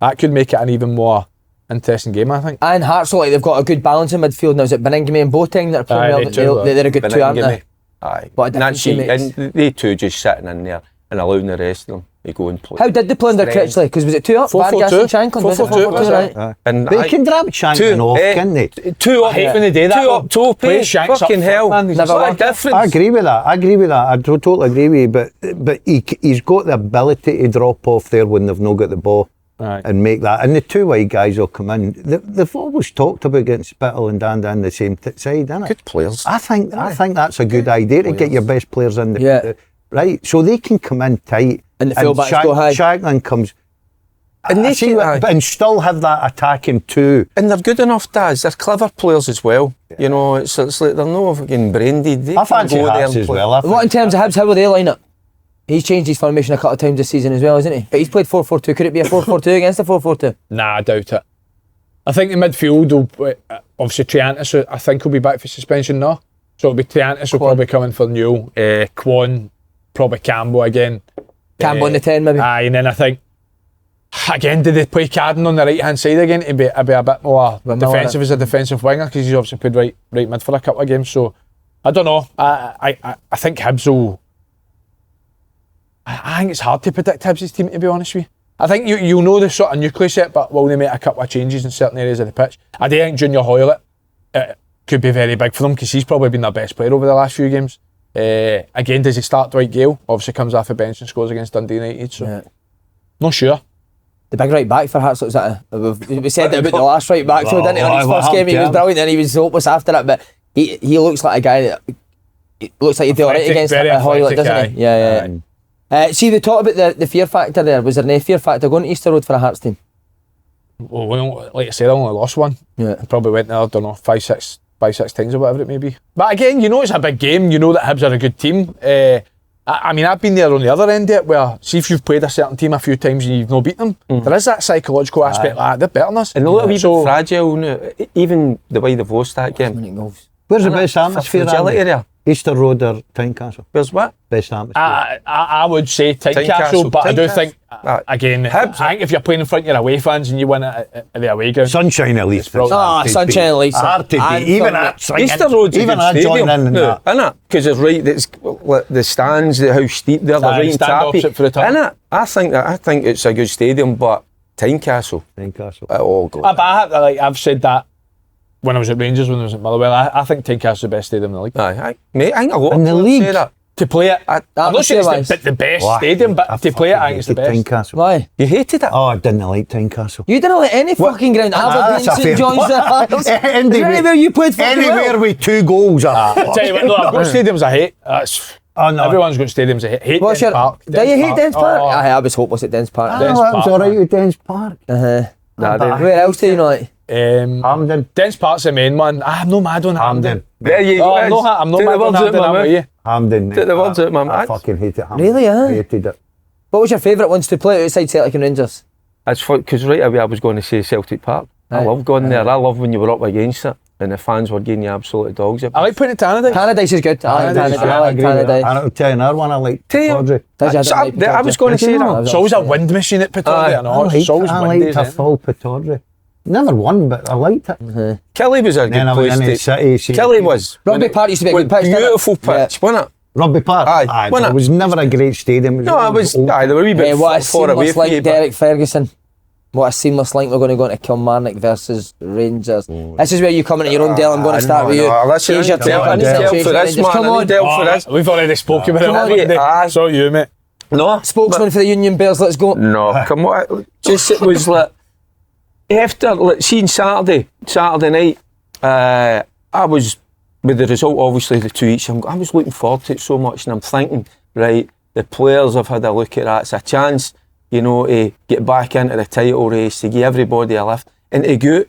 that could make it an even more interesting game, I think. And Hearts look like they've got a good balance in midfield now. Is it Beningame and Boateng that are playing well? They're a good two, aren't they? Aye. What a difference he makes. And they two just sitting in there and allowing the rest of them to go and play. How did they play under Critchley? Because was it 2 up? 4-4-2. and Shanklin? 4-4-2, right? And they can drop Shanklin off, can't they? 2 up. When they do that, 2 up top, fucking hell. Never what a difference. I agree with that. I totally agree with you. But he's got the ability to drop off there when they've not got the ball. Right. And make that, and the two wide guys will come in. They've always talked about getting Spittle and Danda in the same side, isn't it? Good players. I think that's a good idea to get your best players in the right, so they can come in tight. And the fullbacks go high. Shanklin comes, and they and still have that attacking too. And they're good enough, Daz. They're clever players as well. Yeah. You know, it's like they're no fucking brained. I fancy Hearts as well. What in terms of Hibs? How will they line up? He's changed his formation a couple of times this season as well, isn't he? But he's played 4-4-2. Could it be a 4-4-2 against a 4-4-2? Nah, I doubt it. I think the midfield will, obviously Triantis, I think will be back for suspension now. So it'll be Triantis will probably come in for Newell. Kwon, probably Campbell again. Campbell on the 10 maybe? Aye, and then I think, again, did they play Cadden on the right hand side again to be a bit more defensive as a defensive winger, because he's obviously played right mid for a couple of games. So I don't know. I think Hibs will. I think it's hard to predict Hibs' team, to be honest with you. I think you'll know the sort of nucleus set, but will they make a couple of changes in certain areas of the pitch? I do think Junior Hoylett could be very big for them, because he's probably been their best player over the last few games. Again, does he start Dwight Gale? Obviously comes off the bench and scores against Dundee United, so not sure. The big right back for Hearts looks like we said it about the last right back, so didn't he? On his first game he was brilliant and he was hopeless after that, but he looks like a guy that looks like he'd do alright against Hoylett, doesn't he? Yeah. See, they talked about the fear factor there. Was there no fear factor going to Easter Road for a Hearts team? Well, like I said, I only lost one. Yeah. I probably went there, I don't know, five, six times or whatever it may be. But again, you know it's a big game, you know that Hibs are a good team. I mean, I've been there on the other end of it, where see if you've played a certain team a few times and you've not beat them, there is that psychological aspect like that, they're better than us. And a little bit fragile now, even the way they've lost that game. Where's the best atmosphere there? Easter Road or Tynecastle? Where's what? Best atmosphere. I would say Tynecastle, but I do think, again, Hibs. I think if you're playing in front of your away fans and you win at the away ground. Sunshine at least. Sunshine at least. Hard to beat. Even at Easter Road's even I join in that. Innit? Because it's right, it's the stands, how steep they're right and tappy. Innit? I think it's a good stadium, but Tynecastle. It all goes. I've said that when I was at Rangers, when I was at Motherwell. I think Tynecastle's the best stadium in the league. Mate, I think a lot in the league say that. To play it, I'm not saying it's the best stadium, but to play it, I think it's the best. Tynecastle. Why? You hated it? Oh, I didn't like Tynecastle. You didn't like any fucking ground. Aberdeen, St John's, anywhere you played anywhere with 2 goals. Tell you what, no, I've got stadiums I hate. Everyone's got stadiums I hate. What's Dens Park. Do you hate Dens Park? I was hopeless at Dens Park. I was alright with Dens Park. Where else do you not like? Hamden. Dens Park's the main one. I'm no mad on Hamden. There you go. I'm not mad on Hamden. I'm with you. Hamden. Take the words out, man. I fucking hated Hamden. Really, Hated it. What was your favourite ones to play outside Celtic and Rangers? That's because right away I was going to say Celtic Park. I love going there. I love when you were up against it and the fans were giving you absolute dogs. I like putting it to Halliday. Halliday's is good. I like Halliday. And I'll tell you another one I like. Pittodrie. I was going to say that. It's always a wind machine at Pittodrie. I liked a full Pittodrie. Never won, but I liked it. Kelly was a good place. Kelly was. Rugby Park used to be a good pitch. Beautiful pitch, wasn't it? Rugby Park? Aye. It was never a great stadium. No, it was. They were a wee bit far away from you. Derek Ferguson. What a seamless link we're going to go into Kilmarnock versus Rangers. This is where you come into your own deal. I'm going to start with you. Listen, come on. We've already spoken about it. So you, mate. No. Spokesman for the Union Bears, let's go. No, come on. Just it was like, after seeing Saturday night, I was, with the result obviously the 2 each, I was looking forward to it so much and I'm thinking, right, the players have had a look at that. It's a chance, you know, to get back into the title race, to give everybody a lift and to go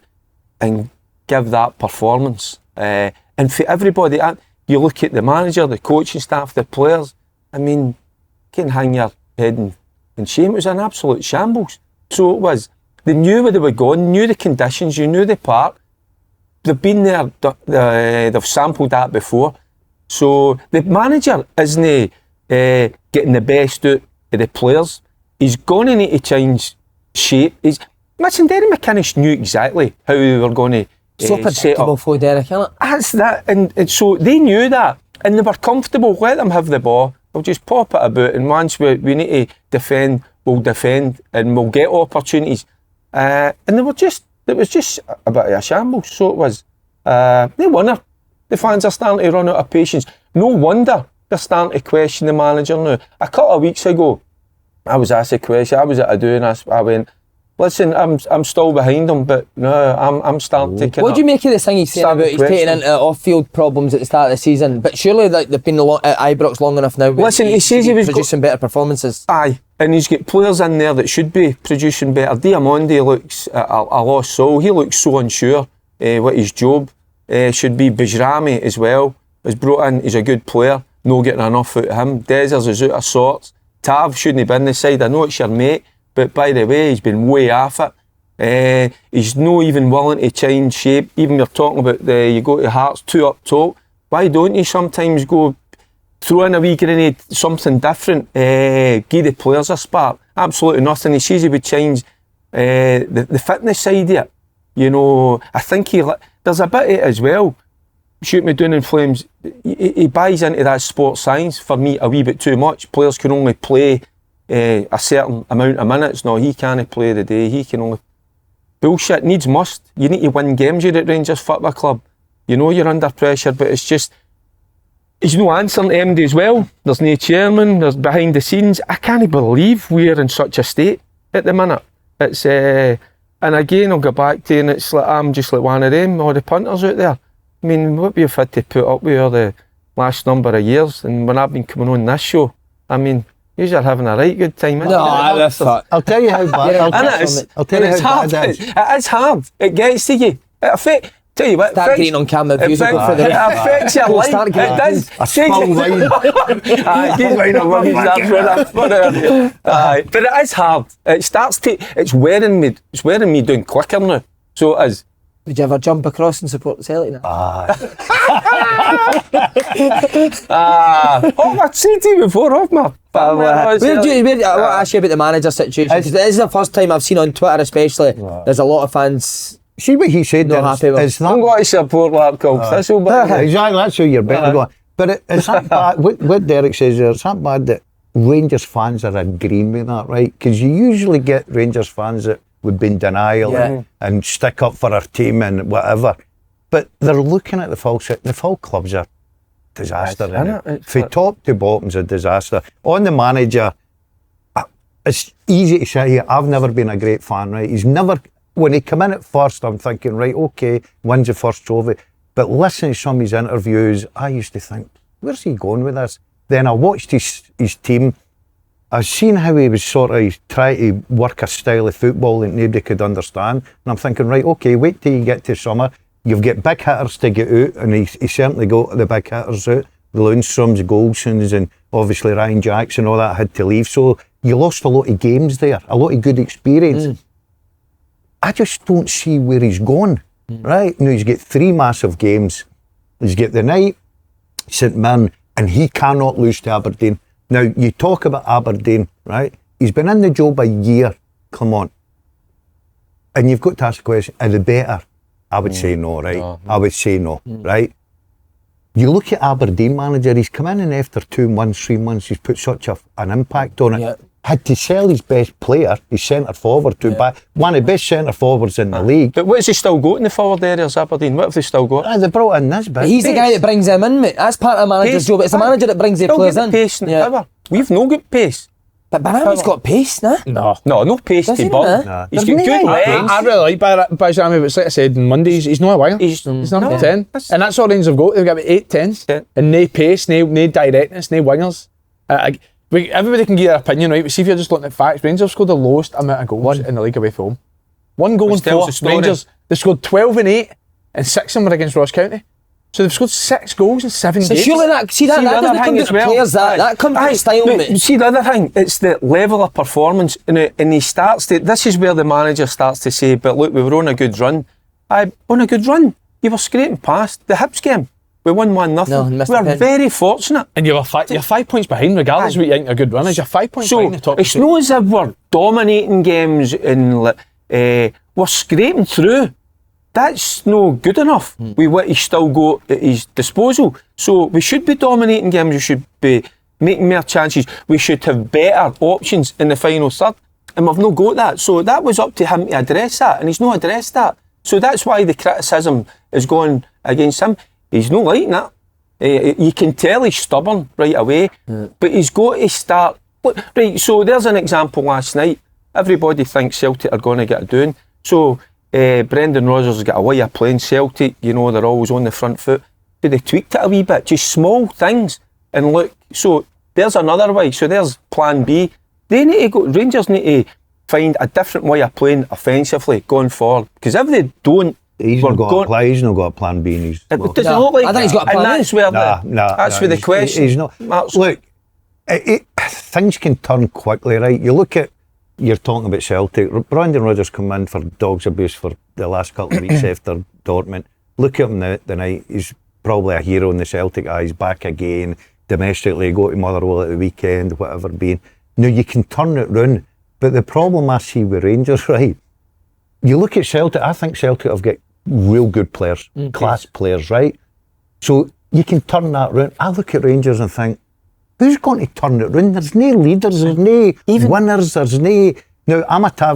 and give that performance. And for everybody, you look at the manager, the coaching staff, the players, I mean, you can hang your head in shame. It was an absolute shambles. So it was. They knew where they were going, knew the conditions, you knew the park. They've been there, they've sampled that before. So the manager isn't getting the best out of the players. He's going to need to change shape. Listen, Derek McInnes knew exactly how they were going to so predictable for Derek, isn't it? That's that, and so they knew that, and they were comfortable. Let them have the ball. We'll just pop it about, and once we need to defend, we'll defend, and we'll get opportunities. And it was just a bit of a shambles. So it was. They won it. The fans are starting to run out of patience. No wonder they're starting to question the manager now. A couple of weeks ago, I was asked a question. I was at a do, and I went, listen, I'm still behind him, but no, I'm starting to. What do you make of this thing he's saying about he's taking into off-field problems at the start of the season? But surely they've been at Ibrox long enough now. Listen, he says he was producing better performances. Aye, and he's got players in there that should be producing better. Diamondi looks a lost soul. He looks so unsure what his job should be. Bajrami as well is brought in. He's a good player. No getting enough out of him. Dezers is out of sorts. Tav shouldn't have been the side. I know it's your mate, but by the way, he's been way off it. He's not even willing to change shape. Even you're talking about you go to Hearts 2 up top. Why don't you sometimes go throw in a wee grenade, something different, give the players a spark? Absolutely nothing. He says he would change the fitness side of it. You know, I think there's a bit of it as well. Shoot me down in flames. He buys into that sports science for me a wee bit too much. Players can only play a certain amount of minutes. No, he can't play the day. He can only... Bullshit, needs must. You need to win games. You're at Rangers Football Club. You know you're under pressure, but it's just... he's no answering to MD as well. There's no chairman, there's behind the scenes. I can't believe we're in such a state at the minute. It's and again I'll go back to, and it's like I'm just like one of them, all the punters out there. I mean, what we've had to put up with over the last number of years, and when I've been coming on this show, I mean, you're having a right good time. I'll tell you how bad. I'll tell you how bad it is. It is hard. It gets to you. It affects. Tell you what, start getting on camera views. It affects your life. It does. A small wine. But it is hard. It starts to. It's wearing me. It's wearing me down quicker now. So it is. Would you ever jump across and support Celtic now? I've said to you before, I want to ask you about the manager situation. This is the first time I've seen on Twitter, especially. There's a lot of fans. See what he said. Not happy with. It's not. I'm going to support Larkle. That's all bad. Exactly. That's how you're better going. But it's not bad. What Derek says there, it's not bad that Rangers fans are agreeing with that, right? Because you usually get Rangers fans that would be in denial and stick up for our team and whatever. But they're looking at the full club's a disaster. From top to bottom's a disaster. On the manager, it's easy to say here, I've never been a great fan, right? He's never, when he come in at first, I'm thinking, right, okay, wins the first trophy. But listening to some of his interviews, I used to think, where's he going with this? Then I watched his team. I've seen how he was sort of trying to work a style of football that nobody could understand. And I'm thinking, right, okay, wait till you get to summer. You've got big hitters to get out, and he certainly got the big hitters out. The Lundstroms, Goldsons, and obviously Ryan Jackson, all that had to leave. So you lost a lot of games there, a lot of good experience. I just don't see where he's going, right? Now he's got 3 massive games. He's got the night, St Mirren, and he cannot lose to Aberdeen. Now, you talk about Aberdeen, right? He's been in the job a year, come on. And you've got to ask the question, are they better? I would say no, right? I would say no, right? You look at Aberdeen manager, he's come in and after 2 months, 3 months, he's put such an impact on it. Had to sell his best player, his centre forward, to buy one of the best centre forwards in the league. But what has he still got in the forward areas, Aberdeen? What have they still got? They brought in this bit. He's the guy that brings them in, mate. That's part of the manager's job. It's the manager that brings the players in. Pace and power. We've no good pace. But Barami's got pace, nah? No pace to burn. He's got good legs. I really like Barami, but like I said on Monday, he's not a winger. He's number 10. And that's all Rangers have got. They've got about 8 10s. And no pace, no directness, no wingers. Everybody can give their opinion, right? But see if you're just looking at facts, Rangers scored the lowest amount of goals in the league away from home. 1 goal and 4. Rangers, they scored 12 and 8, and 6 of them were against Ross County. So they've scored 6 goals in 7 games. Surely that doesn't come to players, that comes to style, mate. See, the other thing, it's the level of performance, and he starts to, this is where the manager starts to say, but look, we were on a good run. On a good run. You were scraping past the Hibs game. We won 1-0. We're very fortunate. And you're 5 points behind, regardless of what you think a good run is. You're 5 points behind the top. It's not as if we're dominating games and we're scraping through. That's no good enough with what he's still got at his disposal. So we should be dominating games. We should be making more chances. We should have better options in the final third. And we've not got that. So that was up to him to address that. And he's not addressed that. So that's why the criticism is going against him. He's not like that. You can tell he's stubborn right away, but he's got to start. Right, so there's an example last night. Everybody thinks Celtic are going to get a doing. So Brendan Rodgers has got a way of playing Celtic. You know, they're always on the front foot. But they tweaked it a wee bit, just small things. And look, so there's another way. So there's plan B. They need to go, Rangers need to find a different way of playing offensively going forward. Because if they don't, He's not got a plan B. It doesn't look like I think he's got a plan that's where that's where the question. He's not. Look, things can turn quickly, right? You're talking about Celtic. Brendan Rodgers come in for dogs abuse for the last couple of weeks after Dortmund. Look at him the night. He's probably a hero in the Celtic eyes. Back again domestically. Go to Motherwell at the weekend, whatever being. Now you can turn it round, but the problem I see with Rangers, right? You look at Celtic. I think Celtic have got real good players, class players, right? So you can turn that round. I look at Rangers and think, who's going to turn it round? There's no leaders, there's no winners, there's no... Now,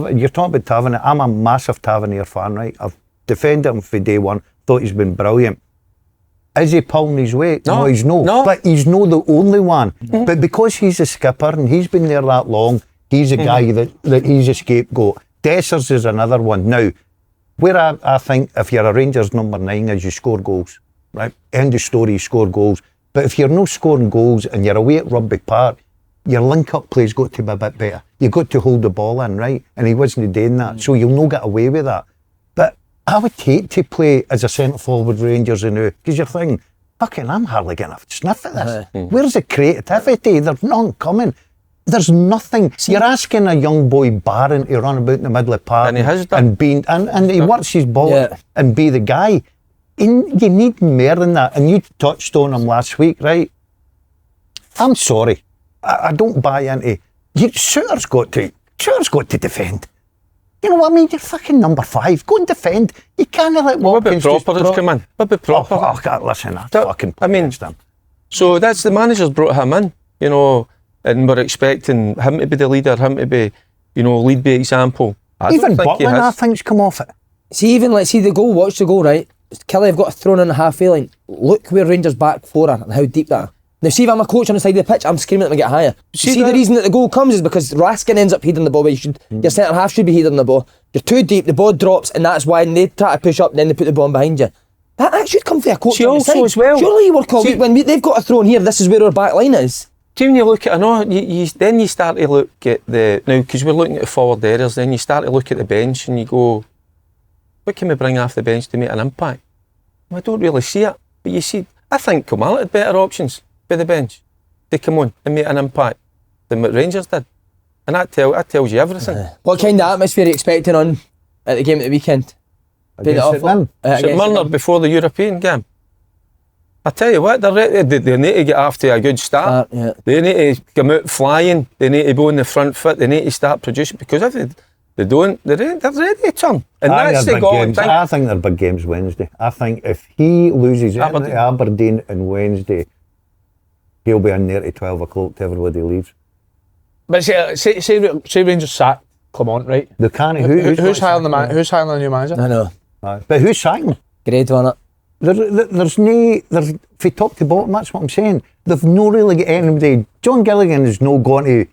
you're talking about Tavernier. I'm a massive Tavernier fan, right? I've defended him for day one, thought he's been brilliant. Is he pulling his weight? No. No, he's no. No. But he's not the only one. But because he's a skipper and he's been there that long, he's a guy that he's a scapegoat. Dessers is another one. Now, where I think if you're a Rangers number 9 is you score goals, right? End of story, you score goals. But if you're not scoring goals and you're away at Rugby Park, your link-up play's got to be a bit better. You've got to hold the ball in, right? And he wasn't doing that, so you'll not get away with that. But I would hate to play as a centre-forward Rangers now, because you're thinking, fucking, I'm hardly getting a sniff at this. Where's the creativity? There's none coming. There's nothing. You're asking a young boy Barron to run about in the middle of the park And he has done. and he works his ball and be the guy. And you need more than that. And you touched on him last week, right? I'm sorry. I don't buy into Shooter's got to defend. You know what I mean? You're fucking number 5. Go and defend. You can't let Watkins What about proper come in? What about proper? Oh, God, listen, I fucking I mean, him. so that's the manager's brought him in, you know, and we're expecting him to be the leader, him to be, you know, lead by example. Even Butland, I think's come off it. See, even let's see the goal, watch the goal, right? Kelly have got a thrown in a halfway line. Look where Rangers back 4 are and how deep that are. Now, see if I'm a coach on the side of the pitch, I'm screaming at them to get higher. See the reason that the goal comes is because Raskin ends up heading the ball, but your centre half should be heading the ball. You're too deep, the ball drops, and that's why they try to push up, and then they put the ball behind you. That should come from a coach See, on the also side. as well. Surely you work all week when they've got a throw in here, this is where our back line is. See, when you look at, I know, then you start to look at now, because we're looking at the forward areas, then you start to look at the bench and you go, what can we bring off the bench to make an impact? I don't really see it, but you see, I think Kilmarnock had better options by the bench to come on and make an impact than what Rangers did. And that tells you everything. What kind of atmosphere are you expecting on at the game at the weekend? Against Murner before the European game. I tell you what, they need to get off to a good start. They need to come out flying. They need to be on the front foot. They need to start producing, because if they don't, they're ready to turn. And that's the goal. I think they're big games Wednesday. I think if he loses Aberdeen on Wednesday, he'll be in there to 12 o'clock till everybody leaves. But say Rangers sack Clement, right? They can't. Who's hiring the new manager? I know. But who's sacking? Grade on it. There's from top to bottom, that's what I'm saying. They've no really got anybody. John Gilligan is no going to.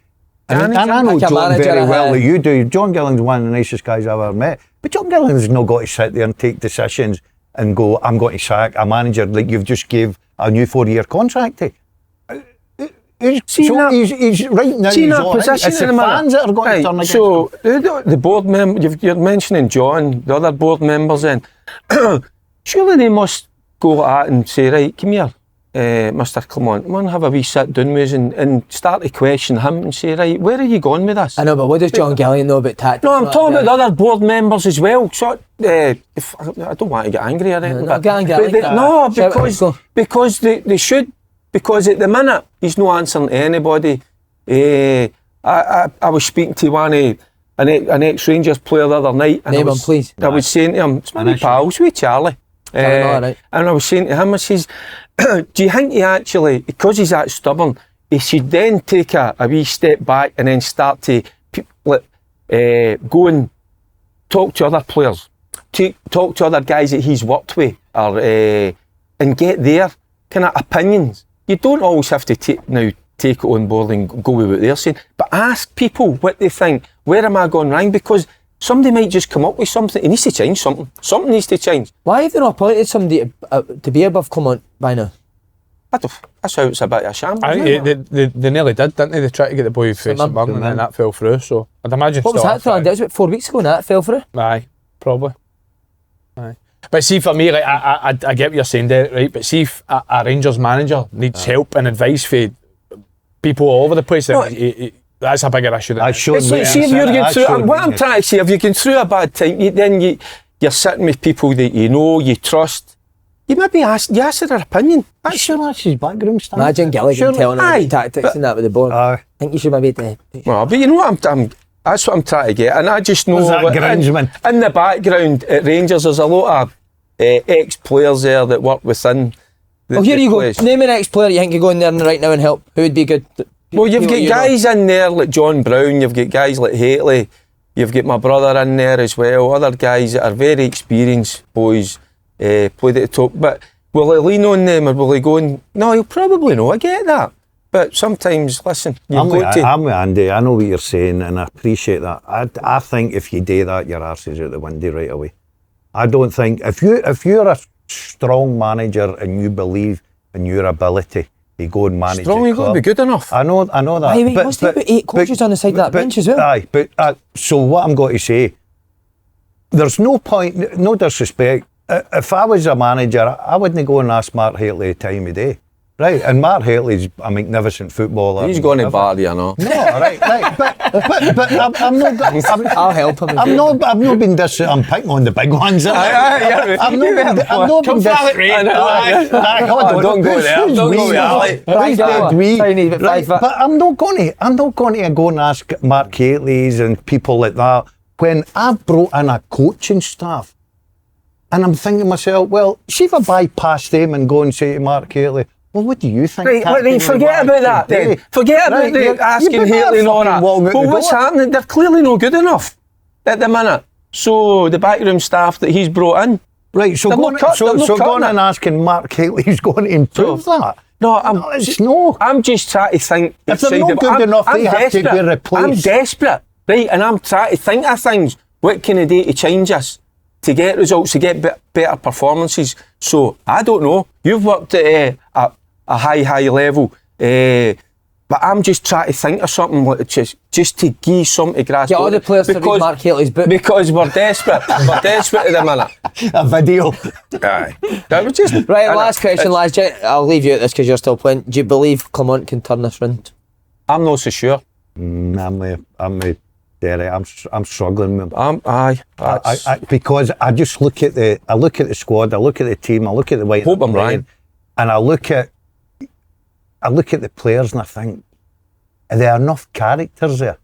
And I know John very well that you do. John Gilligan's one of the nicest guys I've ever met. But John Gilligan's not got to sit there and take decisions and go, I'm going to sack a manager like you've just gave a new 4-year contract to. He's right now. See he's that on position it's in the the fans that are going to turn against him. The board member, you're mentioning John, the other board members then. Surely they must go at and say, right, come here, Mr. Clement, come on, have a wee sit down with us and start to question him and say, right, where are you going with this? I know, but what does John Gilligan know about tactics? No, I'm talking about the other board members as well. So, if, I don't want to get angry at it. Because they should. Because at the minute, he's not answering to anybody. I was speaking to an ex-Rangers player the other night. And Name him, please. I was saying to him, it's my pals with Charlie. Right. And I was saying to him, I says, do you think he actually, because he's that stubborn, he should then take a wee step back and then start to go and talk to other players, talk to other guys that he's worked with, or and get their kind of opinions. You don't always have to take it on board and go with what they're saying, but ask people what they think. Where am I going wrong? Because somebody might just come up with something. It needs to change something. Something needs to change. Why have they not appointed somebody to be above Clement by now? That's how it's a bit of a shambles. I think they nearly did, didn't they? They tried to get the boy with St Mirren and that fell through. So I'd imagine. What was that? That was about 4 weeks ago and that fell through. Aye, probably. Aye. But see, for me, like I get what you're saying, Derek, right? But see, if a Rangers manager needs help and advice for people all over the place, then that's a bigger issue. See, if you're going through, what I'm trying to say, if you're going through a bad time, you're sitting with people that you know, you trust. You maybe ask their opinion. That's his background. Imagine Gilligan telling him tactics and that with the board. I think you should maybe. Well, but you know what that's what I'm trying to get, and I just know in the background at Rangers there's a lot of ex-players there that work within the here you place. Go. Name an ex-player you think could go in there right now and help. Who would be good? Well, you've got guys in there like John Brown, you've got guys like Halliday, you've got my brother in there as well, other guys that are very experienced boys, played at the top. But will he lean on them or will he go and... No, he'll probably know, I get that. But sometimes, listen, I'm with Andy, I know what you're saying and I appreciate that. I think if you do that, your arse is out the window right away. I don't think, if you're a strong manager and you believe in your ability, you go and manage strong, you've got to be good enough. I know that. Aye, wait, must have put 8 coaches on the side of that bench as well. Aye, but so what I'm going to say, there's no point, no disrespect, if I was a manager, I wouldn't go and ask Mark Hateley the time of day. Right, and Mark Haley's a magnificent footballer. He's going to bar you, know. No, right, but I'm not. I'll help him. I've not been this. I'm picking on the big ones. I've not been this. Don't go there. Don't go there. But I'm not going to go and ask Mark Haley's and people like that when I've brought in a coaching staff, and I'm thinking to myself, well, see if I bypass them and go and say to Mark Haley, well, what do you think? Right, forget about that then. Forget about asking Haley and all that. Well, what's happening? They're clearly not good enough at the minute. So the backroom staff that he's brought in. Right, so going and asking Mark Haley, he's going to improve that. No, I'm just trying to think. If they're not good enough, they have to be replaced. I'm desperate, right, and I'm trying to think of things. What can I do to change us? To get results, to get better performances. So, I don't know. You've worked at a high level. But I'm just trying to think of something like just to give something to grasp. Get all the players to read Mark Haley's book. Because we're desperate. We're desperate at the minute. A video. Aye. That was just... Right, last question, lads. I'll leave you at this because you're still playing. Do you believe Clement can turn this round? I'm not so sure. I'm struggling with him. Aye. Because I just look at the squad, I look at the team, I look at the way Hope I'm right. And I look at the players and I think, are there enough characters there?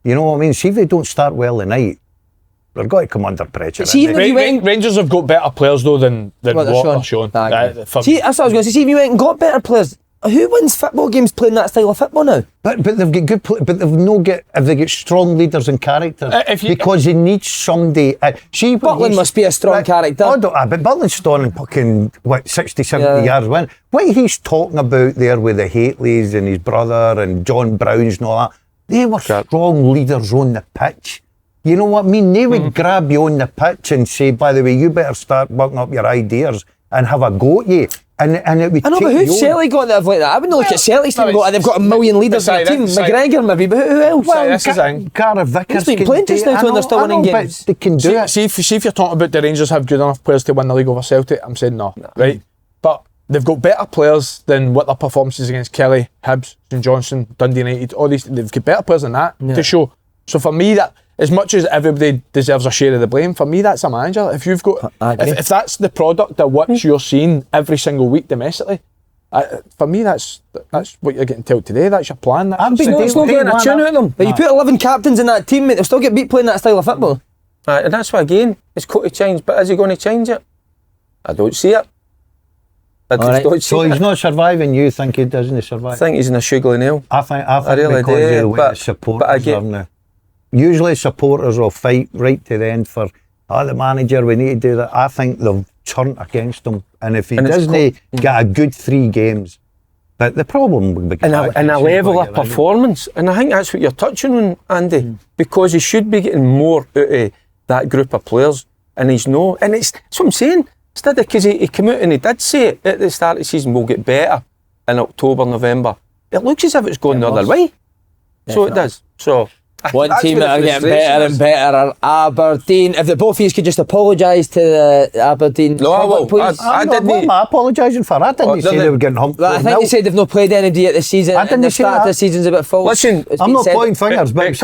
You know what I mean? See if they don't start well tonight, they're going to come under pressure. See, Rangers have got better players though than what they're showing. See, that's what I was going to say. See if you went and got better players. Who wins football games playing that style of football now? But they've got good, but they get strong leaders and characters because they need somebody. See, Butland must be a strong character. But Butland's storing fucking 60, 70 yards win. What he's talking about there with the Hateleys and his brother and John Browns and all that, they were strong leaders on the pitch. You know what I mean? They would grab you on the pitch and say, by the way, you better start working up your ideas and have a go at you. And it would I know, but who's Celtic got that have like that? I wouldn't look at Celtic's team and go, they've got a million leaders in the team. McGregor maybe, but who else? Well, Gareth Vickers been playing just now when they're still winning games. They can do it. See if you're talking about the Rangers have good enough players to win the league over Celtic, I'm saying no. Right? But they've got better players than what their performances against Kelly, Hibs, St Johnstone, Dundee United, all these, they've got better players than that to show. So for me, that as much as everybody deserves a share of the blame, for me that's a manager. If you've got, if that's the product of what you're seeing every single week domestically, for me that's what you're getting told today. That's your plan. It's not getting a tune out of them. But you put 11 captains in that team, mate, they'll still get beat playing that style of football. And that's why again, it's got to change. But is he going to change it? I don't see it. So he's not surviving. You think he doesn't survive? I think he's in a sugar nail. I think really because of the way the supporters are now. Usually supporters will fight right to the end for, the manager, we need to do that. I think they'll turn against him. And if he doesn't get a good 3 games, but the problem would be... And a level of performance. And I think that's what you're touching on, Andy, because he should be getting more out of that group of players. And he's no... And that's what I'm saying. Instead of, because he came out and he did say it at the start of the season, we'll get better in October, November. It looks as if it's going the other way. So it does. So... One team that are getting better and better are Aberdeen. If the both of you could just apologise to the Aberdeen public, please. I didn't. What am I apologising for? I didn't say they were getting humped. I think you said they've not played anybody at the season. I didn't say that. The start of the season's a bit false. Listen, I'm not pointing fingers, but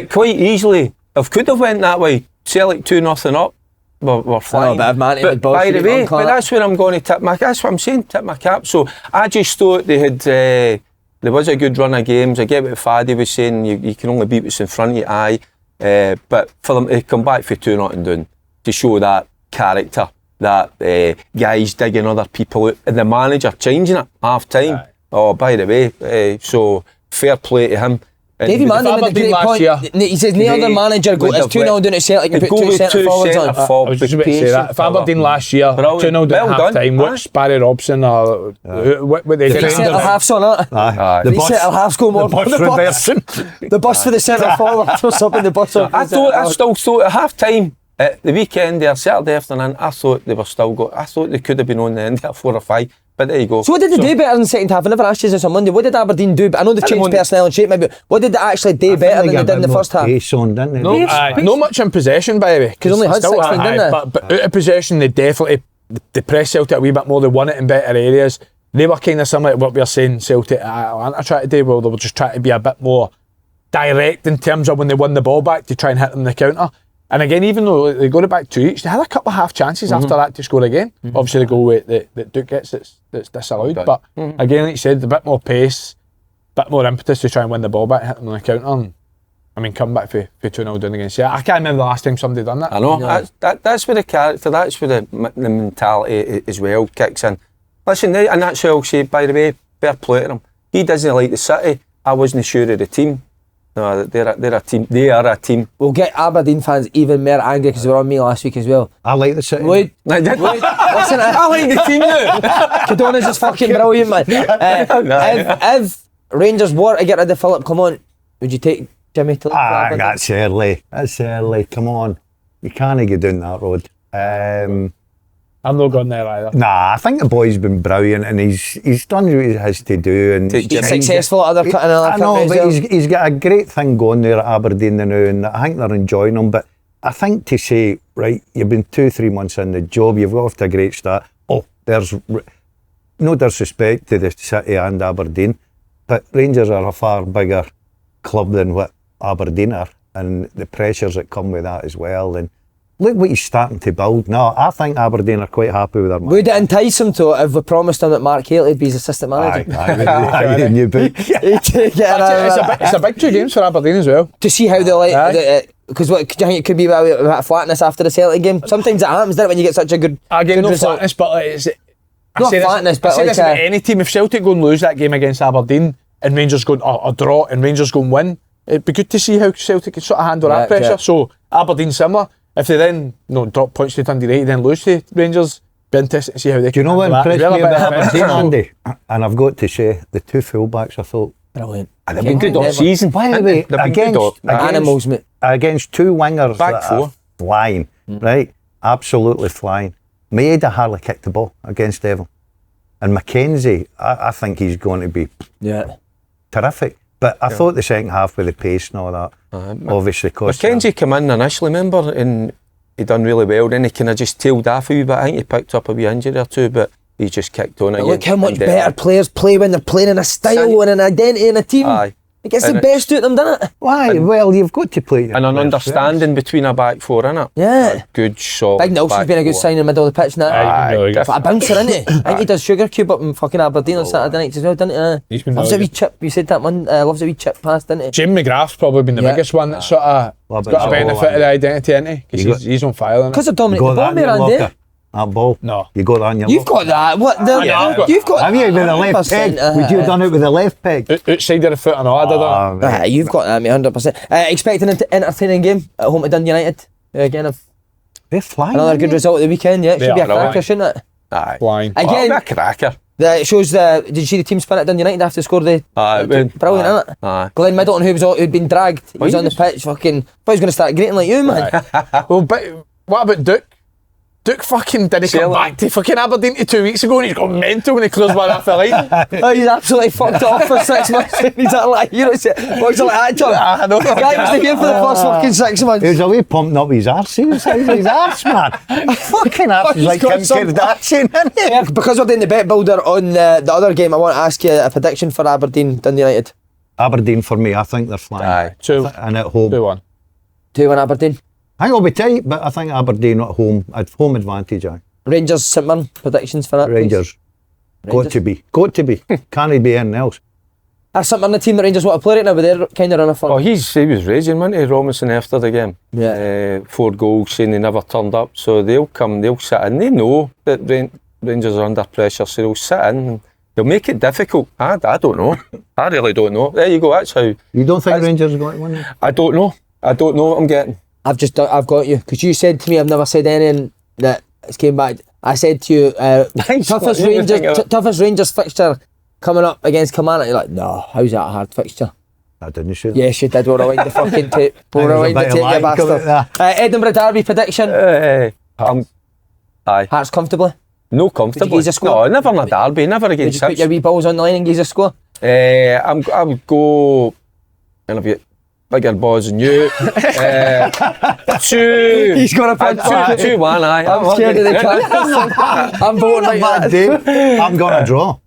quite easily, if could have went that way, Celtic 2-0 up, we're flying. But by the way, but that's where I'm going to tip my. That's what I'm saying. Tip my cap. So I just thought they had. There was a good run of games. I get what Faddy was saying, you can only beat what's in front of you, but for them to come back for 2-0 down, to show that character, that guys digging other people out, and the manager changing it half time. Oh, by the way, so fair play to him. Davy Manning made a great point. He says no other manager is 2-0 down at Celtic and put two centre forwards on. I was just about to say that. If Aberdeen last year 2-0 down at half time, what's Barry Robson or what they did? Centre halves on it. The centre halves go more. The bus for the centre forward throws up in the bus. I still thought at half time at the weekend there, Saturday afternoon, I thought they were still got. I thought they could have been on the end at 4 or 5. But there you go. So what did they do better in the second half? I never asked you this on Monday. What did Aberdeen do? I know they've changed personnel and shape maybe. What did they actually do better than they did in the first half? No much in possession, by the way. Because only had 16, didn't they? But out of possession, they definitely they pressed Celtic a wee bit more. They won it in better areas. They were kind of similar to what we were saying Celtic at Atalanta tried to do, where they were just trying to be a bit more direct in terms of when they won the ball back to try and hit them in the counter. And again, even though they got it back 2 each, they had a couple of half chances after that to score again. Obviously, the goal that Duke gets that's disallowed. But again, like you said, a bit more pace, a bit more impetus to try and win the ball back, hit them on the counter. And, I mean, come back for 2-0 down against. Yeah, I can't remember the last time somebody done that. I know. That's where the character, that's where the mentality as well kicks in. Listen, and that's why I'll say, by the way, fair play to him. He doesn't like the City. I wasn't sure of the team. No, they're a team. They are a team. We'll get Aberdeen fans even more angry because they were on me last week as well. I like the City. Lloyd, listen, I like the team now. Cadona's is fucking brilliant, man. If Rangers were to get rid of Philip Clement, would you take Jimmy to Aberdeen? That's early. That's early. Come on. You can't get down that road. I'm not going there either. Nah, I think the boy's been brilliant and he's done what he has to do. And he's successful at other I know, but he's got a great thing going there at Aberdeen now, and I think they're enjoying him. But I think to say, right, you've been 2-3 months in the job, you've got off to a great start. Oh, there's no disrespect to the City and Aberdeen, but Rangers are a far bigger club than what Aberdeen are, and the pressures that come with that as well. And look what he's starting to build. No, I think Aberdeen are quite happy with their man. Would it entice him to if we promised him that Mark Haley would be his assistant manager? It's a big 2 games for Aberdeen as well. To see how they like, because what do you think it could be about a bit of flatness after the Celtic game? Sometimes it happens, doesn't it, when you get such a good result? Flatness, but it's not flatness, but like any team, if Celtic go and lose that game against Aberdeen and Rangers go or draw and Rangers go and win, it'd be good to see how Celtic can sort of handle that pressure. So Aberdeen similar. If they then drop points to Dundee United, then lose to Rangers, be interested to see how they can. Do you know what impressed me about Aberdeen, Andy? And I've got to say, the 2 fullbacks, I thought brilliant. And they've been good all season. By the way, against 2 wingers back 4 flying, right? Absolutely flying. Maeda hardly kicked the ball against Devon, and Mackenzie, I think he's going to be terrific. But I thought the second half with the pace and all that obviously cost. Mackenzie came in initially, remember, and he done really well. Then he kind of just tailed off a wee bit. I think he picked up a wee injury or 2, but he just kicked on again. Look how much better players play when they're playing in a style and an identity in a team. Aye. It gets the best out of them, doesn't it? Why? Well, you've got to play. And an understanding between a back 4, innit? Yeah. A good shot. Big Nelson's been a good sign in the middle of the pitch now. He's a bouncer, isn't he? I think he does Sugar Cube up in fucking Aberdeen on Saturday nights as well, doesn't he? He's been loves a wee chip. You said that one. Loves a wee chip pass, didn't he? Jim McGrath's probably been the biggest one that's sort of got a benefit of the identity, isn't he? Because he's on fire. Because of Dominic the Bomber, Andy. That ball. No. You got that on your You've got that. What? You've got. Have you with the left peg? Would you have done it with the left peg? Outside of the foot, I know. I did it. You've got that, mate, 100%. Expecting an entertaining game at home to Dundee United. Again, they're flying. Another good result of the weekend. Yeah, it should be a cracker, shouldn't it? Aye. Flying. Again, a cracker. It shows did you see the team spin at Dundee United after they scored the brilliant, isn't it? Glenn Middleton, who'd been dragged, he was on the pitch, fucking. Thought he was going to start grating like you, man. Well, but what about Duke? Duke fucking didn't come back to fucking Aberdeen 2 weeks ago and he's gone mental when he closed one half the line. He's absolutely fucked off for 6 months. He's like, you know, boys are like that, John. I know. The guy was here for the first fucking 6 months. He was away pumping up his arse. He was his arse, man. Fucking arse is like Kim Kardashian, isn't he? Yeah, because we're doing the bet builder on the other game, I want to ask you a prediction for Aberdeen, Dundee United. Aberdeen for me, I think they're flying. Aye. 2. And at home. 2-1. 2-1 Aberdeen. I think it'll be tight, but I think Aberdeen at home advantage. Rangers, St Mirren, predictions for that, Rangers. Got to be. Can't he be anything else? Are St Mirren the team that Rangers want to play right now, but they're kind of on a fun? Oh, he was raging, wasn't he, Robinson, after the game? Yeah. 4 goals, saying they never turned up. So they'll sit in. They know that Rangers are under pressure, so they'll sit in. They'll make it difficult. I don't know. I really don't know. There you go. That's how. You don't think Rangers are going to win? I don't know. I don't know what I'm getting. I've got you, because you said to me, I've never said anything that it's came back. I said to you, toughest Rangers fixture coming up against Kilmarnock. You're like, no, how's that a hard fixture? I didn't shoot. Yes, you did. We'll rewind the fucking tape. We'll rewind the tape, you bastard. Edinburgh Derby prediction. Aye. Hearts comfortably. No comfortably. Would you give us a score? No, never in a derby. Never Would against you put Hibs. your wee balls on the line and give us a score? I would go. And I've got bigger balls than you. 2. He's got a punch. 2-1. Aye. I'm scared of the chance. I'm voting like Bad that. day. I'm going to draw.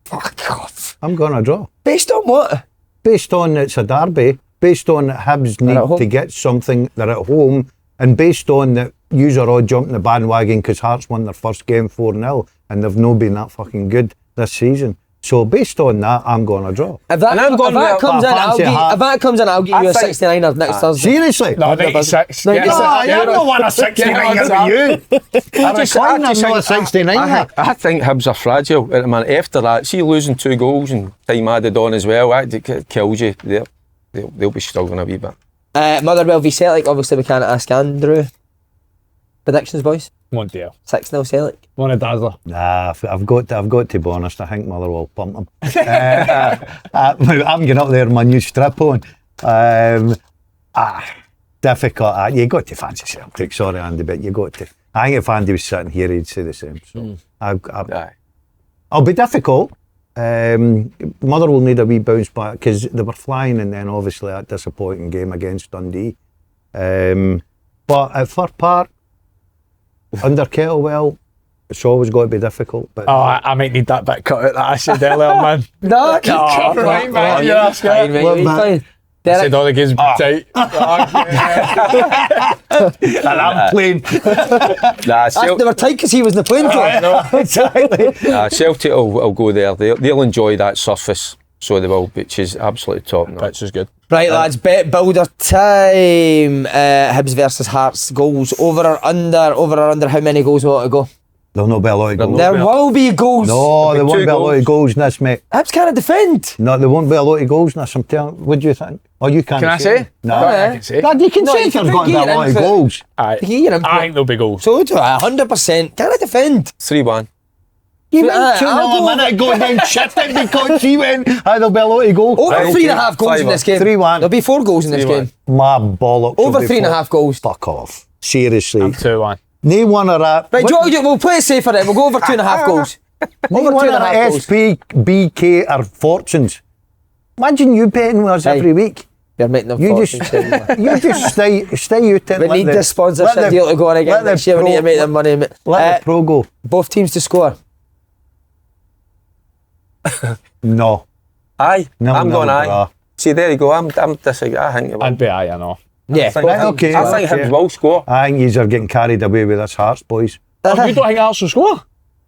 Fuck off. I'm going to draw. Based on what? Based on it's a derby, based on that Hibs at need home. to get something, they're at home, and based on that yous are all jumping the bandwagon because Hearts won their first game 4-0 and they've not been that fucking good this season. So based on that, I'm going to draw. If that comes in, I'll give you a 69er next Thursday. Seriously? No, 96. No, Get no, us I a- don't want a 69 for you. I recline, I'm not a 69. I think Hibs are fragile at the minute. After that, see losing 2 goals and time added on as well, that kills you. They'll be struggling a wee bit. Motherwell v Celtic, obviously we can't ask Andrew. Predictions, boys? 1-0. 6-0 Celtic. One of Dazzler. Nah, I've got to be honest. I think Motherwell will pump them. I'm getting up there with my new strip on. Difficult. You got to fancy Celtic. Sorry, Andy, but you got to. I think if Andy was sitting here, he'd say the same. So I'll be difficult. Motherwell will need a wee bounce back because they were flying, and then obviously that disappointing game against Dundee. But at Fir Park, under Kettlewell, it's always got to be difficult. But I might need that bit cut out that I said earlier, man. No, right, man. you're fine, mate. You're fine. I said all the games be tight. and I'm playing. They were tight because he was in the playing field. Exactly. Celtic will go there. They'll enjoy that surface, so they will, which is absolutely top notch. Pitch is good. Right, lads, bet builder time. Hibs versus Hearts. Goals over or under. How many goals will it go? There'll not be a lot of goals. There will be goals. No, there won't 2 be a lot of goals in this, mate. Hibs can't defend. No, there won't be a lot of goals in this. I'm telling. What do you think? Oh, you can't. Can I say? No, I can say. Dad, you can No, say you if can there's going to be a get lot of into it. goals. Aye. Hear him. I think there'll be goals. So do I. 100%. Can't defend. 3-1. You Aye, went 2 I'll go a minute ago and then shifted because he went, there'll be a lot of goals. Over Right, 3.5 goals in 5-1. this game. 3-1. There'll be 4 goals in this 3-1. game. My bollocks. Over will be 3.5 goals. Fuck off. Seriously. 2-1. No one of that. Right, we'll play it safer then. We'll go over 2.5 goals. No Over one of 2.5 that goals. SPBK or fortunes. Imagine you betting with us Hey. every week. You're making them You fortunes. you just stay out there. We need this sponsorship deal to go on again next year. We need to make them money. Let the pro go. Both teams to score. No. Aye. No, I'm no, going aye. brah. See, there you go. I'm disagreeing. I think it will. I'd be aye, I know. Yeah. Right, okay. I think Hibs will score. I think you are getting carried away with this Hearts, boys. Oh, you don't think Hearts will score?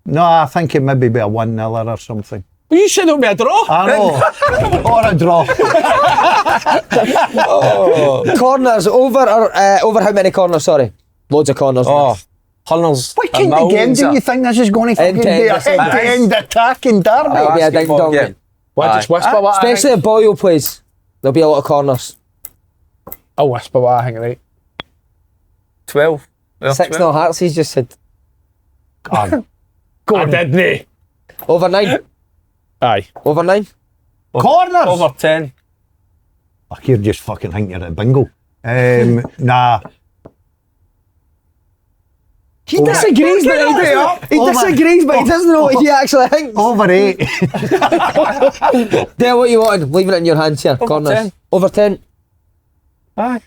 No, I think it maybe be a 1-0 or something. Well, you said it'll be a draw. I know. Or a draw. Corners over or over how many corners? Sorry, loads of corners. Oh, Hunnels. What kind of game do you think this is going to fucking be? End-to-end, A end-to-end attacking derby. It'll be a ding dong. Yeah. What, just whisper what I think? Especially if Boyle plays, there'll be a lot of corners. I'll whisper what I think, right? 12. Yeah, 6-0 Hearts. He's just said God. I didn't. over 9. Aye. Over 9. Corners. Over 10. Fuck, you're just fucking thinking you're at bingo. Nah. He disagrees, but he disagrees, but he doesn't know what he actually thinks. Over 8. Dale, what you wanted? Leave it in your hands here. Corners. 10. Over 10. Aye.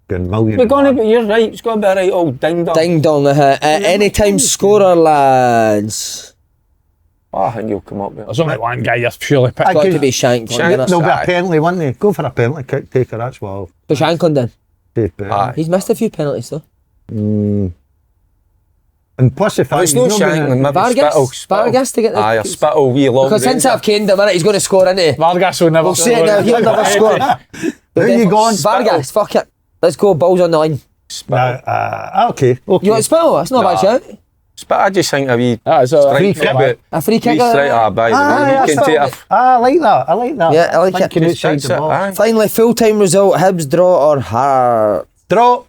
Good million. We're going to be, you're right, it's going to be a right old ding dong. Ding dong. Anytime scorer, lads. Oh, I think you'll come up with it. There's only one guy you're surely picked. Got to be Shank. Shank. There'll be a Aye. penalty, won't they? Go for a penalty kick taker, that's what I'll Put Shank on then. take. Aye. He's missed a few penalties though. And plus the fact There's no Shank and maybe Vargas to get the... Aye, a spittle, wee long Because since I've caned him, he's going to score, isn't he? Vargas will never We'll see it now, he'll never score. Who you going? Vargas, fuck it. Let's go, balls on the line. Okay. You want Spittle? That's not a bad shout. But I just think a wee That is a strike free kick. about- A free kick. wee strike, by the way. You can take a I like that. I like that. Yeah, I like it. Thinking outside That's the it, box. aye. Finally, full-time result, Hibs draw or Hart? Draw.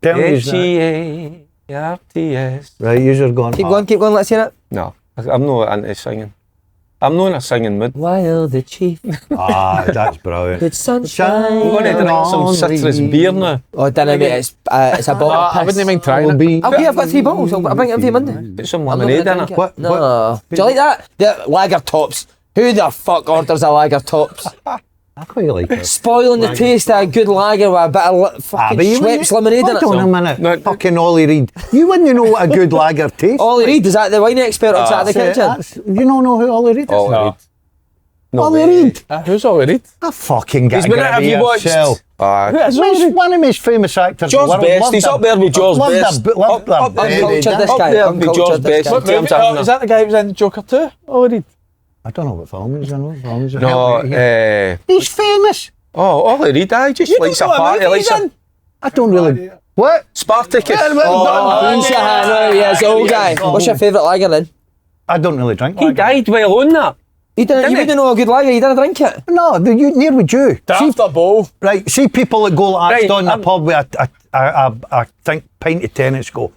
Tell me that. H-E-A-R-T-S. Right, you're going. Keep going, let's hear it. No, I'm not into singing. I'm not in a singing mood. While the chief Ah, that's brilliant. with sunshine. I'm going to drink some citrus beer now. Oh, damn it, it's a bottle of I piss. wouldn't mind trying Will it. be. Okay, I've got 3 bottles. I'll bring it in for you Monday. Put some I'm not lemonade gonna in drink it. What? No. Do you like that? The lager tops. Who the fuck orders a lager tops? I quite like it. Spoiling the taste of a good lager with a bit of fucking Schweppes lemonade in it. Hold on a minute. No. Fucking Ollie Reid. You wouldn't know what a good lager tastes. Ollie Reid, is that the wine expert on Saturday Kitchen? You don't know who Ollie Reid is? Oh, No. right. No Ollie way. Reid. Who's Ollie Reid? I fucking get He's been have you watched? He's one of the most famous actors. George in the world. Best, Loved he's him. up there with George Loved Best. him, loved him. Uncultured this Up guy. there with Uncultured George this Best. guy. What movie? James Harden. Is that the guy who was in Joker 2? Ollie Reid. I don't know what film he's in. What film he's in. No, He's famous. Ollie Reid, I just likes a party, likes a I don't really. What? Spartacus. Yes, old guy. What's your favourite lager then? I don't really drink He lager. died well on that. You Didn't he? wouldn't know a good lager, you didn't drink it. No, you near with you. Draft a bowl. Right, see people that go like Right, down the I'm- pub with I think pint of tenants go,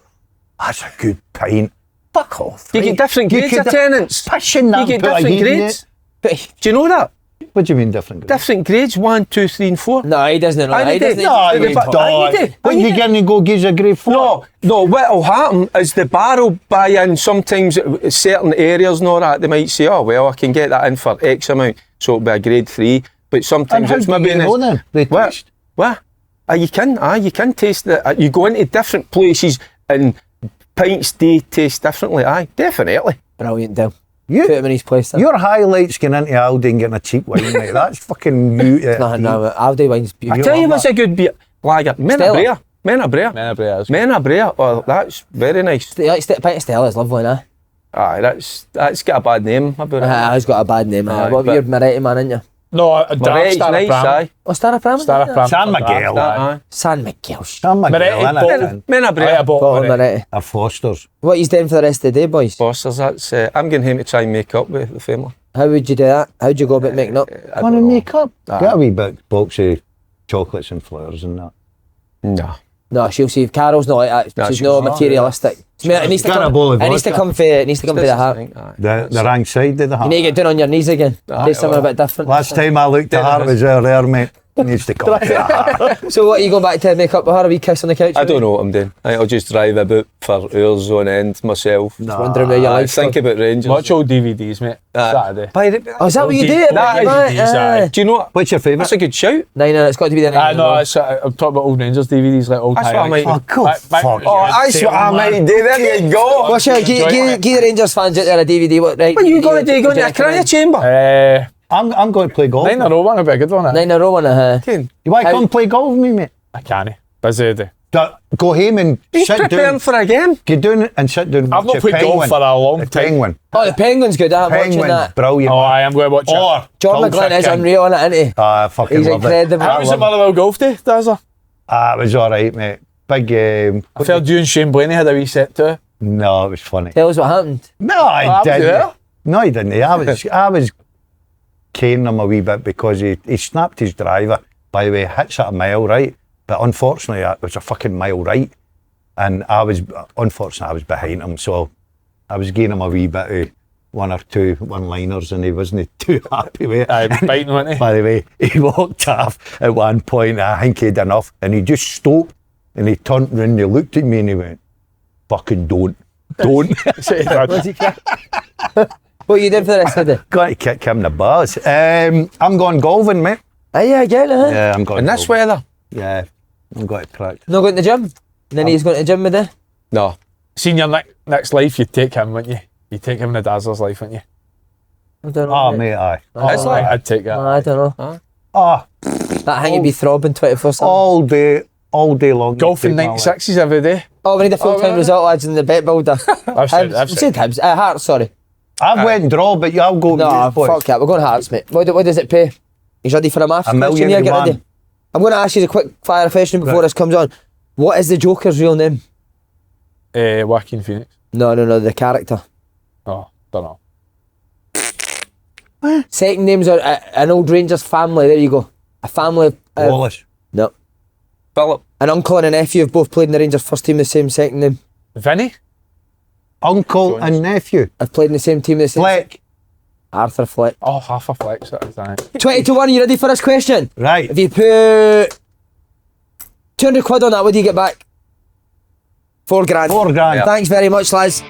that's a good pint. Fuck off. You right? get different You grades could- of tenants. Pushing that You get put a different heat in grades. it. Do you know that? What do you mean different grades? Different grades, 1, 2, 3 and 4. No, he doesn't know Aye, that. he He did. doesn't. No, Aye, you you don't. did. When You you did. going to go give a grade 4? No, what'll happen is the bar will buy in sometimes certain areas and all that. They might say, oh, well, I can get that in for X amount, so it'll be a grade 3. But And sometimes how it's do maybe you in know then? They What? taste. What? You can taste it. You go into different places and pints they taste differently. Aye, definitely. Brilliant deal. You- Put him in his place then. Your highlights going into Aldi and getting a cheap wine, mate. That's fucking mute. No, Aldi wine's I beautiful. tell you what's a good beer. Lager. Stella. Menabrea. Menabrea. Oh, that's very nice. Pint of Stella is lovely, nah? Aye, that's got a bad name about it. It's got a bad name. Aye, What but- you're Moretti man, ain't you? No, a Moretti's Star nice, aye. Oh, Starapram? Starapram. San Miguel. Aye. San Miguel. San Miguel, Moretti, innit? Menabrea. Bottle Moretti. Or Foster's. What are you doing for the rest of the day, boys? Foster's, that's... I'm going home to try and make up with the family. How would you do that? How'd you go about making up? I Want to don't know. make up? Aye. Get a wee box of chocolates and flowers and that. No. No, she'll see. Carol's not like that. No, She's she's not not, materialistic. It needs to Got a come. bowl of It needs to vodka. come for. It needs to come for the heart. The wrong side of the You heart. need to get down on your knees again. Do something a bit different. Last time I looked at her was there, mate. Needs to come. So what, are you going back to make up with her? A wee kiss on the couch? I don't know what I'm doing. I'll just drive about for hours on end myself. Wondering where your I life's think gone. about Rangers. Watch all DVDs, mate. Saturday. Oh, is that what you do? That is Right, DVDs, aye. Do you know what? What's your favourite? That's a good shout. No, it's got to be the night. No, I'm talking about old Rangers DVDs, like old That's what I highlights. might- Oh, cool. Back- Fuck. Oh, that's what I might do. There you go. What's your, give the Rangers fans out there a DVD. What, right? What are you going to do? Going to a cryo chamber? I'm going to play golf. 9 in a row, one would be a good one. 9 in a row on it. Ken, You want to How- come play golf with me, mate? I can't. Busy day. Go home and he's sit preparing down. for a game. Get down and sit down. I've not watch played golf for a long the time. Penguin. Oh, the Penguin's good. I'm watching Penguin, that. brilliant. Oh, I am going to watch it. Or John Tulsa McGlynn is King. unreal on it, isn't he? I fucking He's love incredible. it. How was the Motherwell golf day, Dazza? It was all right, mate. Big. I felt you and Shane Blaney had a wee set too. No, it was funny. Tell us what happened. No, I was didn't. there. No, he didn't. I was caning him a wee bit because he snapped his driver. By the way, hits at a mile right, but unfortunately it was a fucking mile right, and I was behind him, so I was giving him a wee bit of one or two one-liners, and he wasn't too happy with it. Aye, biting, wasn't he? By the way, he walked off at one point. I think he'd enough, and he just stopped, and he turned round and he looked at me and he went, "Fucking don't." What you did for the rest of the day? Got to kick him the balls. I'm going golfing, mate. Yeah, I get it, huh? Yeah, I'm going. In this golfing. weather? Yeah, I'm going to practice. Not going to the gym? And then he's going to the gym with it? No. Seen your next life, you'd take him, wouldn't you? You'd take him in the Dazzler's life, wouldn't you? I don't know. Oh, mate, aye. It's like- I'd take that. I don't know. Oh, That thing would be throbbing 24/7. all day long. Golfing 96s every day. Oh, we need a full-time right. result, lads, in the bet builder. I've said, I've said Hibs. Hart, sorry. I've went and draw, but I'll go. No, with boys. fuck that. We're going Hearts, mate. What does it pay? He's ready for a maths $1 million question here? to Get one. ready. I'm going to ask you a quick fire question before Right. this comes on. What is the Joker's real name? Joaquin Phoenix. No, the character. Oh, don't know. Second names are an old Rangers family. There you go. A family. Wallace. No. Philip. An uncle and a nephew have both played in the Rangers first team, the same second name. Vinny? Uncle Jones. and nephew. I've played in the same team, the same. Fleck. Arthur Fleck. Oh, half a flex. That is aye. 20-1, you ready for this question? Right. If you put 200 quid on that, what do you get back? £4,000. £4,000. Thanks very much, lads.